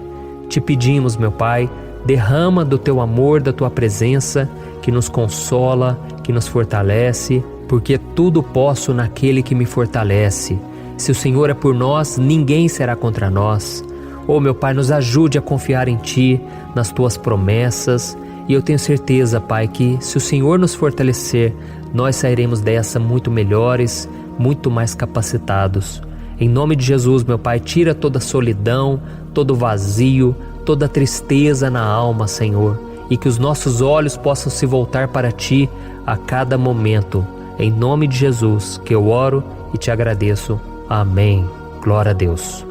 Te pedimos, meu Pai, derrama do Teu amor, da Tua presença, que nos consola, que nos fortalece, porque tudo posso naquele que me fortalece. Se o Senhor é por nós, ninguém será contra nós. Oh, meu Pai, nos ajude a confiar em Ti, nas Tuas promessas, e eu tenho certeza, Pai, que se o Senhor nos fortalecer, nós sairemos dessa muito melhores, muito mais capacitados. Em nome de Jesus, meu Pai, tira toda a solidão, todo o vazio, toda a tristeza na alma, Senhor, e que os nossos olhos possam se voltar para Ti a cada momento. Em nome de Jesus que eu oro e te agradeço. Amém. Glória a Deus.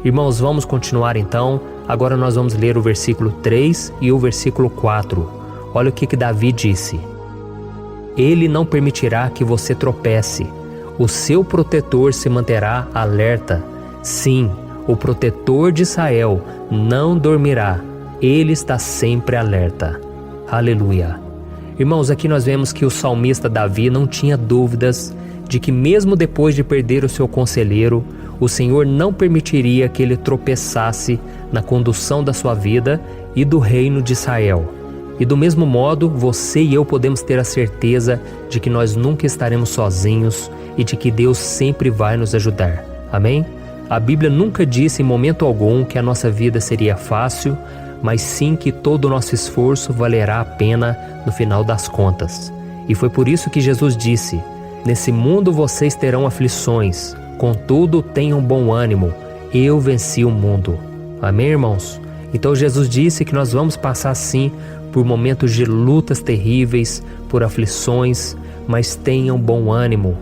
Irmãos, vamos continuar então. Agora nós vamos ler o versículo 3 e o versículo 4. Olha o que Davi disse: Ele não permitirá que você tropece. O seu protetor se manterá alerta. Sim, o protetor de Israel não dormirá. Ele está sempre alerta. Aleluia. Irmãos, aqui nós vemos que o salmista Davi não tinha dúvidas de que mesmo depois de perder o seu conselheiro, o Senhor não permitiria que ele tropeçasse na condução da sua vida e do reino de Israel. E do mesmo modo, você e eu podemos ter a certeza de que nós nunca estaremos sozinhos e de que Deus sempre vai nos ajudar. Amém? A Bíblia nunca disse em momento algum que a nossa vida seria fácil, mas sim que todo o nosso esforço valerá a pena no final das contas. E foi por isso que Jesus disse: nesse mundo vocês terão aflições, contudo tenham bom ânimo, eu venci o mundo. Amém, irmãos? Então Jesus disse que nós vamos passar sim por momentos de lutas terríveis, por aflições, mas tenham bom ânimo.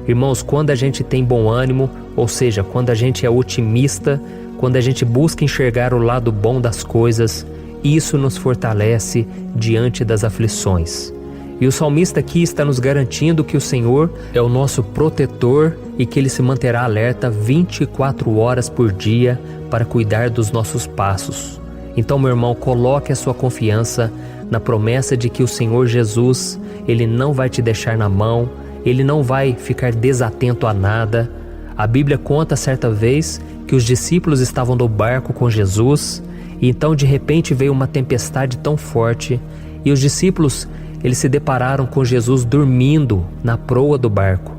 Irmãos, quando a gente tem bom ânimo, ou seja, quando a gente é otimista, quando a gente busca enxergar o lado bom das coisas, isso nos fortalece diante das aflições. E o salmista aqui está nos garantindo que o Senhor é o nosso protetor e que Ele se manterá alerta 24 horas por dia para cuidar dos nossos passos. Então, meu irmão, coloque a sua confiança na promessa de que o Senhor Jesus, Ele não vai te deixar na mão, Ele não vai ficar desatento a nada. A Bíblia conta certa vez que os discípulos estavam no barco com Jesus e então de repente veio uma tempestade tão forte e os discípulos, eles se depararam com Jesus dormindo na proa do barco.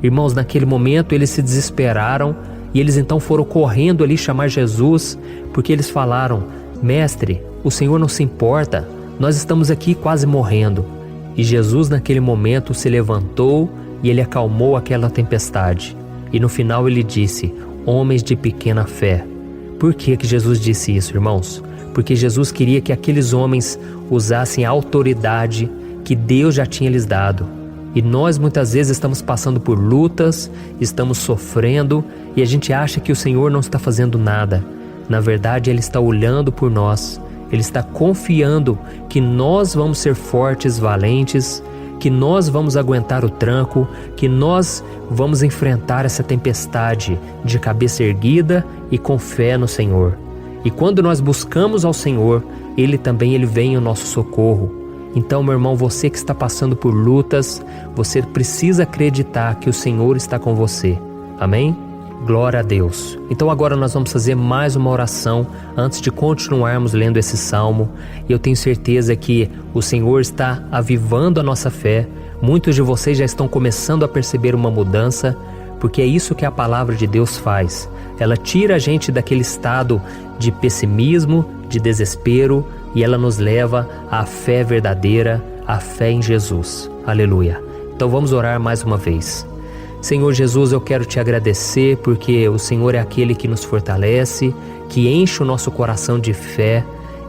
Irmãos, naquele momento eles se desesperaram e eles então foram correndo ali chamar Jesus, porque eles falaram: Mestre, o Senhor não se importa, nós estamos aqui quase morrendo. E Jesus naquele momento se levantou e Ele acalmou aquela tempestade. E no final Ele disse: homens de pequena fé. Por que Jesus disse isso, irmãos? Porque Jesus queria que aqueles homens usassem a autoridade que Deus já tinha lhes dado. E nós muitas vezes estamos passando por lutas, estamos sofrendo e a gente acha que o Senhor não está fazendo nada. Na verdade, Ele está olhando por nós, Ele está confiando que nós vamos ser fortes, valentes, que nós vamos aguentar o tranco, que nós vamos enfrentar essa tempestade de cabeça erguida e com fé no Senhor. E quando nós buscamos ao Senhor, Ele vem ao nosso socorro. Então, meu irmão, você que está passando por lutas, você precisa acreditar que o Senhor está com você. Amém? Glória a Deus. Então agora nós vamos fazer mais uma oração antes de continuarmos lendo esse salmo. E eu tenho certeza que o Senhor está avivando a nossa fé. Muitos de vocês já estão começando a perceber uma mudança, porque é isso que a palavra de Deus faz. Ela tira a gente daquele estado de pessimismo, de desespero, e ela nos leva à fé verdadeira, à fé em Jesus. Aleluia. Então vamos orar mais uma vez. Senhor Jesus, eu quero te agradecer porque o Senhor é aquele que nos fortalece, que enche o nosso coração de fé.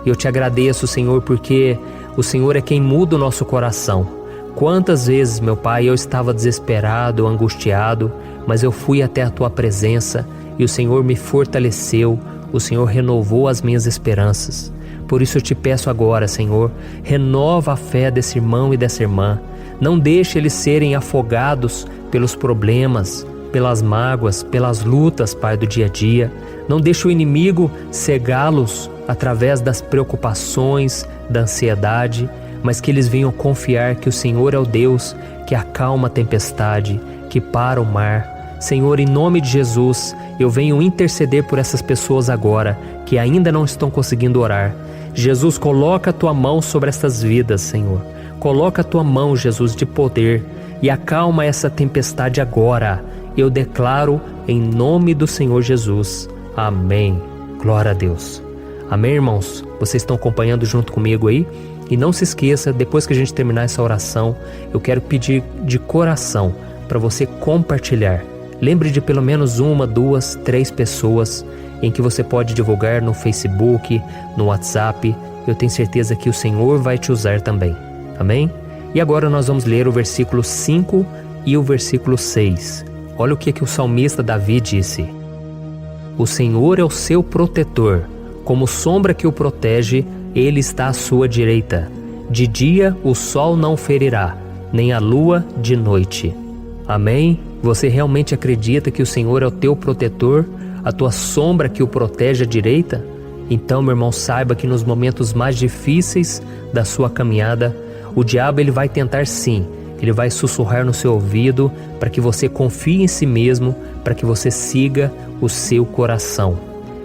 E eu te agradeço, Senhor, porque o Senhor é quem muda o nosso coração. Quantas vezes, meu Pai, eu estava desesperado, angustiado, mas eu fui até a Tua presença e o Senhor me fortaleceu, o Senhor renovou as minhas esperanças. Por isso eu te peço agora, Senhor, renova a fé desse irmão e dessa irmã. Não deixe eles serem afogados pelos problemas, pelas mágoas, pelas lutas, Pai, do dia a dia. Não deixe o inimigo cegá-los através das preocupações, da ansiedade, mas que eles venham confiar que o Senhor é o Deus que acalma a tempestade, que para o mar. Senhor, em nome de Jesus, eu venho interceder por essas pessoas agora que ainda não estão conseguindo orar. Jesus, coloca a Tua mão sobre essas vidas, Senhor. Coloca a Tua mão, Jesus, de poder e acalma essa tempestade agora. Eu declaro em nome do Senhor Jesus. Amém. Glória a Deus. Amém, irmãos? Vocês estão acompanhando junto comigo aí? E não se esqueça, depois que a gente terminar essa oração, eu quero pedir de coração para você compartilhar. Lembre de pelo menos 1, 2, 3 pessoas em que você pode divulgar no Facebook, no WhatsApp. Eu tenho certeza que o Senhor vai te usar também. Amém? E agora nós vamos ler o versículo 5 e o versículo 6. Olha o que o salmista Davi disse. O Senhor é o seu protetor, como sombra que o protege, Ele está à sua direita. De dia o sol não ferirá, nem a lua de noite. Amém? Você realmente acredita que o Senhor é o teu protetor, a tua sombra que o protege à direita? Então, meu irmão, saiba que nos momentos mais difíceis da sua caminhada, o diabo ele vai tentar sim, ele vai sussurrar no seu ouvido para que você confie em si mesmo, para que você siga o seu coração.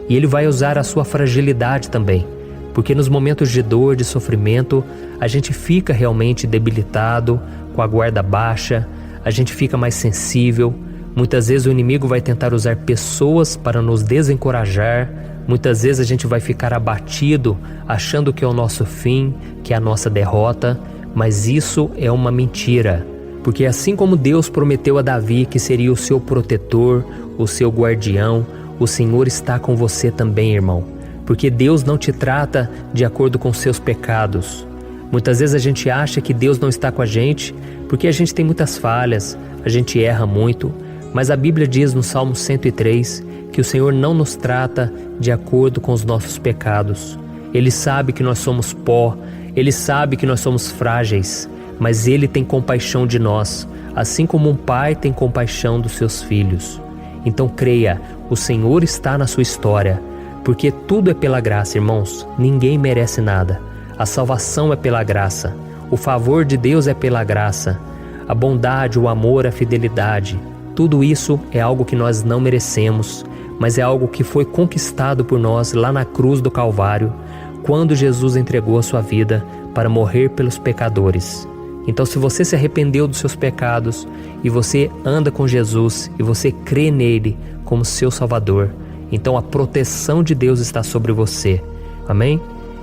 E ele vai usar a sua fragilidade também, Porque nos momentos de dor, de sofrimento, a gente fica realmente debilitado, com a guarda baixa, a gente fica mais sensível. Muitas vezes o inimigo vai tentar usar pessoas para nos desencorajar. Muitas vezes a gente vai ficar abatido, achando que é o nosso fim, que é a nossa derrota. Mas isso é uma mentira. Porque assim como Deus prometeu a Davi que seria o seu protetor, o seu guardião, o Senhor está com você também, irmão. Porque Deus não te trata de acordo com seus pecados. Muitas vezes a gente acha que Deus não está com a gente porque a gente tem muitas falhas, a gente erra muito. Mas a Bíblia diz no Salmo 103 que o Senhor não nos trata de acordo com os nossos pecados. Ele sabe que nós somos pó, Ele sabe que nós somos frágeis, mas Ele tem compaixão de nós, assim como um pai tem compaixão dos seus filhos. Então creia, o Senhor está na sua história, porque tudo é pela graça, irmãos. Ninguém merece nada. A salvação é pela graça, o favor de Deus é pela graça, a bondade, o amor, a fidelidade. Tudo isso é algo que nós não merecemos, mas é algo que foi conquistado por nós lá na cruz do Calvário, quando Jesus entregou a sua vida para morrer pelos pecadores. Então, se você se arrependeu dos seus pecados e você anda com Jesus e você crê nele como seu Salvador, então a proteção de Deus está sobre você. Amém?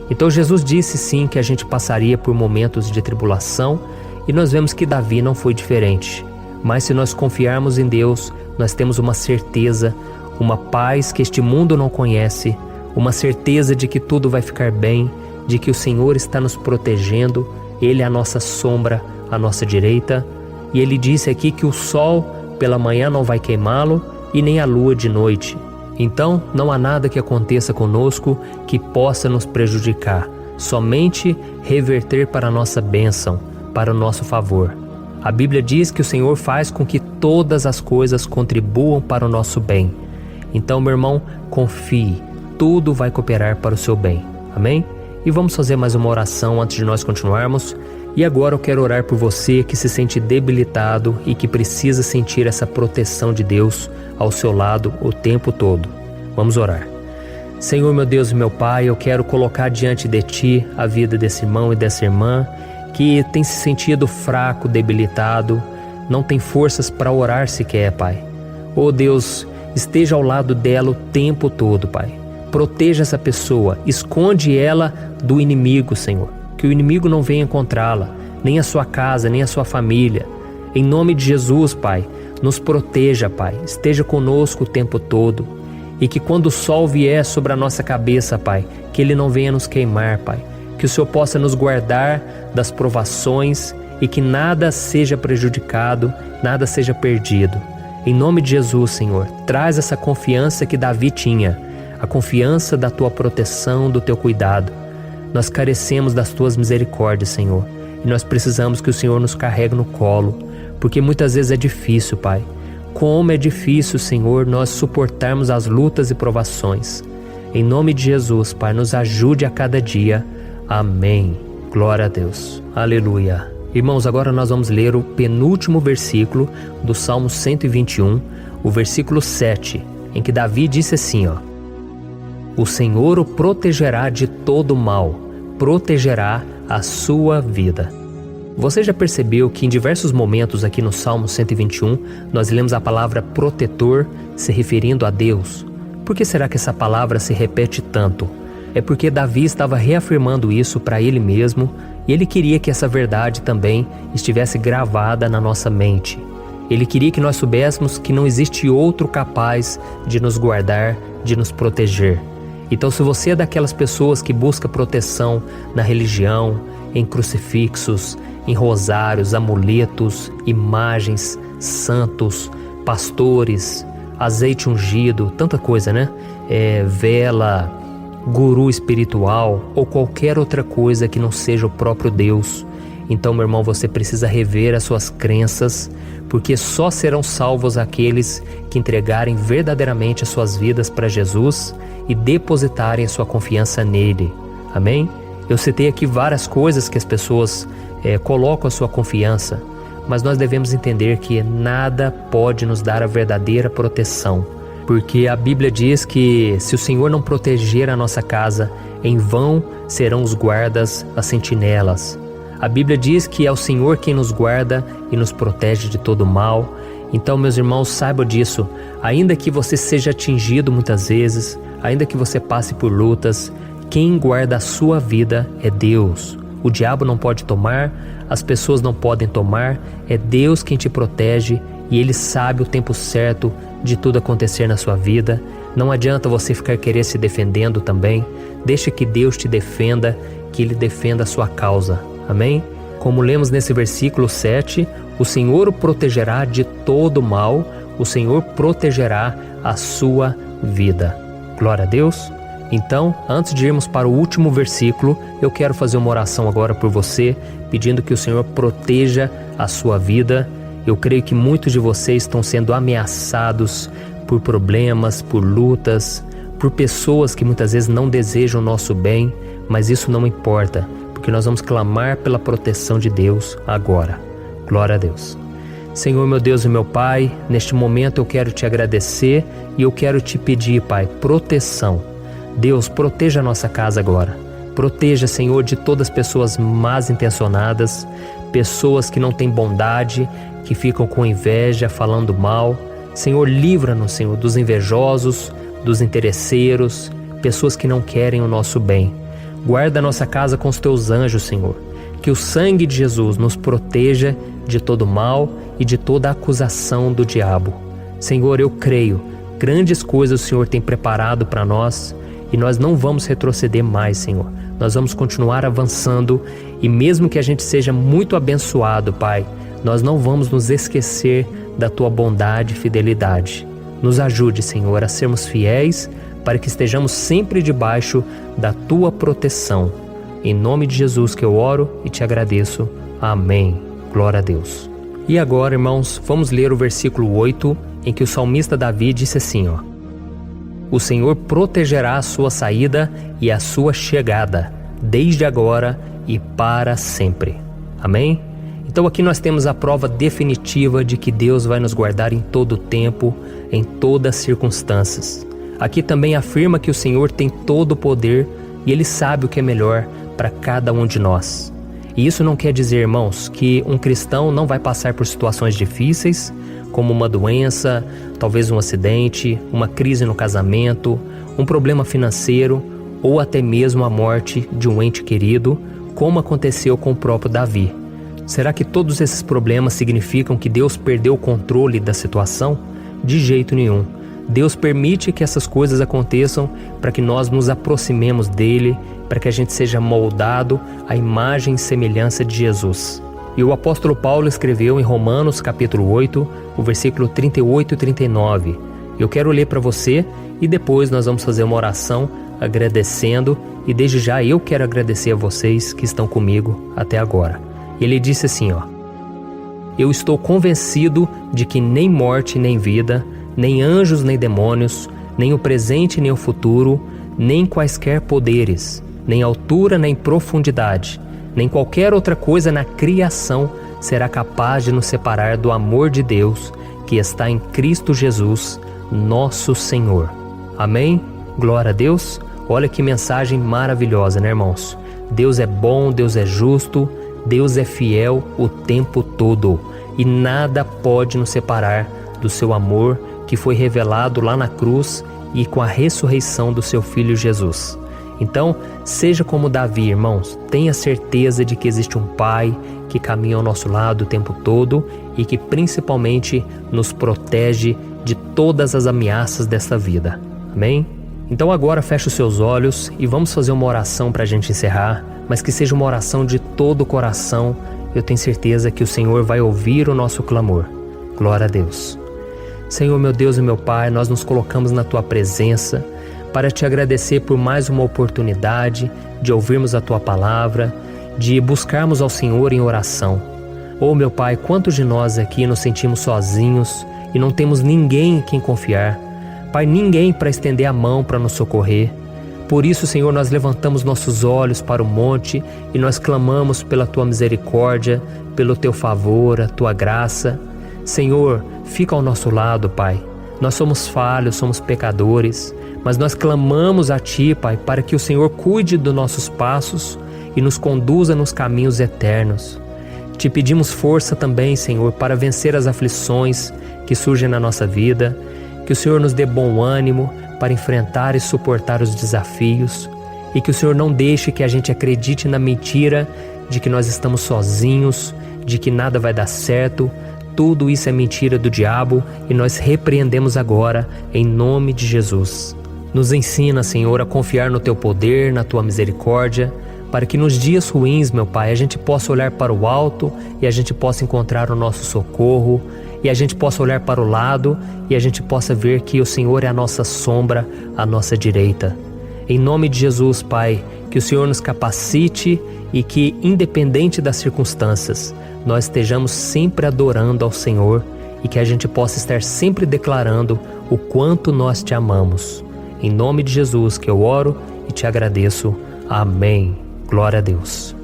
Então Jesus disse sim que a gente passaria por momentos de tribulação e nós vemos que Davi não foi diferente. Mas se nós confiarmos em Deus, nós temos uma certeza, uma paz que este mundo não conhece, uma certeza de que tudo vai ficar bem, de que o Senhor está nos protegendo, Ele é a nossa sombra, a nossa direita. E Ele disse aqui que o sol pela manhã não vai queimá-lo e nem a lua de noite. Então não há nada que aconteça conosco que possa nos prejudicar, somente reverter para a nossa bênção, para o nosso favor. A Bíblia diz que o Senhor faz com que todas as coisas contribuam para o nosso bem. Então, meu irmão, confie, tudo vai cooperar para o seu bem. Amém? E vamos fazer mais uma oração antes de nós continuarmos. E agora eu quero orar por você que se sente debilitado e que precisa sentir essa proteção de Deus ao seu lado o tempo todo. Vamos orar. Senhor, meu Deus e meu Pai, eu quero colocar diante de Ti a vida desse irmão e dessa irmã que tem se sentido fraco, debilitado, não tem forças para orar sequer, Pai. Oh Deus, esteja ao lado dela o tempo todo, Pai. Proteja essa pessoa, esconde ela do inimigo, Senhor. Que o inimigo não venha encontrá-la, nem a sua casa, nem a sua família. Em nome de Jesus, Pai, nos proteja, Pai. Esteja conosco o tempo todo. E que quando o sol vier sobre a nossa cabeça, Pai, que ele não venha nos queimar, Pai. Que o Senhor possa nos guardar das provações e que nada seja prejudicado, nada seja perdido. Em nome de Jesus, Senhor, traz essa confiança que Davi tinha, a confiança da Tua proteção, do Teu cuidado. Nós carecemos das Tuas misericórdias, Senhor, e nós precisamos que o Senhor nos carregue no colo, porque muitas vezes é difícil, Pai. Como é difícil, Senhor, nós suportarmos as lutas e provações. Em nome de Jesus, Pai, nos ajude a cada dia. Amém. Glória a Deus. Aleluia. Irmãos, agora nós vamos ler o penúltimo versículo do Salmo 121, o versículo 7, em que Davi disse assim, ó: O Senhor o protegerá de todo mal, protegerá a sua vida. Você já percebeu que em diversos momentos aqui no Salmo 121, nós lemos a palavra protetor se referindo a Deus? Por que será que essa palavra se repete tanto? É porque Davi estava reafirmando isso para ele mesmo e ele queria que essa verdade também estivesse gravada na nossa mente. Ele queria que nós soubéssemos que não existe outro capaz de nos guardar, de nos proteger. Então, se você é daquelas pessoas que busca proteção na religião, em crucifixos, em rosários, amuletos, imagens, santos, pastores, azeite ungido, tanta coisa, né? Vela, guru espiritual ou qualquer outra coisa que não seja o próprio Deus. Então, meu irmão, você precisa rever as suas crenças, porque só serão salvos aqueles que entregarem verdadeiramente as suas vidas para Jesus e depositarem a sua confiança nele. Amém? Eu citei aqui várias coisas que as pessoas colocam a sua confiança, mas nós devemos entender que nada pode nos dar a verdadeira proteção, porque a Bíblia diz que se o Senhor não proteger a nossa casa, em vão serão os guardas, as sentinelas. A Bíblia diz que é o Senhor quem nos guarda e nos protege de todo mal. Então, meus irmãos, saibam disso. Ainda que você seja atingido muitas vezes, ainda que você passe por lutas, quem guarda a sua vida é Deus. O diabo não pode tomar, as pessoas não podem tomar, é Deus quem te protege e Ele sabe o tempo certo de tudo acontecer na sua vida. Não adianta você ficar querer se defendendo também. Deixa que Deus te defenda, que Ele defenda a sua causa. Amém? Como lemos nesse versículo 7, o Senhor o protegerá de todo mal, o Senhor protegerá a sua vida. Glória a Deus. Então, antes de irmos para o último versículo, eu quero fazer uma oração agora por você, pedindo que o Senhor proteja a sua vida. Eu creio que muitos de vocês estão sendo ameaçados por problemas, por lutas, por pessoas que muitas vezes não desejam o nosso bem, mas isso não importa, porque nós vamos clamar pela proteção de Deus agora. Glória a Deus. Senhor, meu Deus e meu Pai, neste momento eu quero te agradecer e eu quero te pedir, Pai, proteção. Deus, proteja a nossa casa agora. Proteja, Senhor, de todas as pessoas mal intencionadas, pessoas que não têm bondade, que ficam com inveja, falando mal. Senhor, livra-nos, Senhor, dos invejosos, dos interesseiros, pessoas que não querem o nosso bem. Guarda a nossa casa com os teus anjos, Senhor. Que o sangue de Jesus nos proteja de todo mal e de toda acusação do diabo. Senhor, eu creio, grandes coisas o Senhor tem preparado para nós e nós não vamos retroceder mais, Senhor. Nós vamos continuar avançando e mesmo que a gente seja muito abençoado, Pai, nós não vamos nos esquecer da Tua bondade e fidelidade. Nos ajude, Senhor, a sermos fiéis para que estejamos sempre debaixo da Tua proteção. Em nome de Jesus que eu oro e te agradeço. Amém. Glória a Deus. E agora, irmãos, vamos ler o versículo 8, em que o salmista Davi disse assim, ó: O Senhor protegerá a sua saída e a sua chegada, desde agora e para sempre. Amém? Então aqui nós temos a prova definitiva de que Deus vai nos guardar em todo o tempo, em todas as circunstâncias. Aqui também afirma que o Senhor tem todo o poder e Ele sabe o que é melhor para cada um de nós. E isso não quer dizer, irmãos, que um cristão não vai passar por situações difíceis, como uma doença, talvez um acidente, uma crise no casamento, um problema financeiro ou até mesmo a morte de um ente querido, como aconteceu com o próprio Davi. Será que todos esses problemas significam que Deus perdeu o controle da situação? De jeito nenhum. Deus permite que essas coisas aconteçam para que nós nos aproximemos dele, para que a gente seja moldado à imagem e semelhança de Jesus. E o apóstolo Paulo escreveu em Romanos capítulo 8, o versículo 38 e 39. Eu quero ler para você e depois nós vamos fazer uma oração agradecendo, e desde já eu quero agradecer a vocês que estão comigo até agora. Ele disse assim, ó: Eu estou convencido de que nem morte nem vida, nem anjos nem demônios, nem o presente nem o futuro, nem quaisquer poderes, nem altura nem profundidade, nem qualquer outra coisa na criação será capaz de nos separar do amor de Deus que está em Cristo Jesus, nosso Senhor. Amém? Glória a Deus. Olha que mensagem maravilhosa, né, irmãos? Deus é bom, Deus é justo, Deus é fiel o tempo todo e nada pode nos separar do seu amor que foi revelado lá na cruz e com a ressurreição do seu Filho Jesus. Então, seja como Davi, irmãos, tenha certeza de que existe um Pai que caminha ao nosso lado o tempo todo e que principalmente nos protege de todas as ameaças desta vida. Amém? Então agora feche os seus olhos e vamos fazer uma oração para a gente encerrar, mas que seja uma oração de todo o coração. Eu tenho certeza que o Senhor vai ouvir o nosso clamor. Glória a Deus. Senhor, meu Deus e meu Pai, nós nos colocamos na Tua presença para Te agradecer por mais uma oportunidade de ouvirmos a Tua palavra, de buscarmos ao Senhor em oração. Oh, meu Pai, quantos de nós aqui nos sentimos sozinhos e não temos ninguém em quem confiar. Pai, ninguém para estender a mão para nos socorrer. Por isso, Senhor, nós levantamos nossos olhos para o monte e nós clamamos pela Tua misericórdia, pelo Teu favor, a Tua graça. Senhor, fica ao nosso lado, Pai. Nós somos falhos, somos pecadores, mas nós clamamos a Ti, Pai, para que o Senhor cuide dos nossos passos e nos conduza nos caminhos eternos. Te pedimos força também, Senhor, para vencer as aflições que surgem na nossa vida, que o Senhor nos dê bom ânimo para enfrentar e suportar os desafios e que o Senhor não deixe que a gente acredite na mentira de que nós estamos sozinhos, de que nada vai dar certo. Tudo isso é mentira do diabo e nós repreendemos agora em nome de Jesus. Nos ensina, Senhor, a confiar no Teu poder, na Tua misericórdia, para que nos dias ruins, meu Pai, a gente possa olhar para o alto e a gente possa encontrar o nosso socorro, e a gente possa olhar para o lado e a gente possa ver que o Senhor é a nossa sombra, a nossa direita. Em nome de Jesus, Pai, que o Senhor nos capacite e que, independente das circunstâncias, nós estejamos sempre adorando ao Senhor e que a gente possa estar sempre declarando o quanto nós Te amamos. Em nome de Jesus que eu oro e Te agradeço. Amém. Glória a Deus.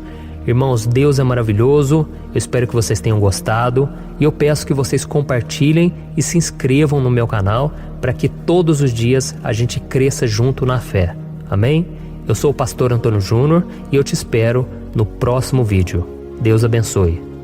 Irmãos, Deus é maravilhoso, eu espero que vocês tenham gostado e eu peço que vocês compartilhem e se inscrevam no meu canal para que todos os dias a gente cresça junto na fé. Amém? Eu sou o pastor Antônio Júnior e eu te espero no próximo vídeo. Deus abençoe.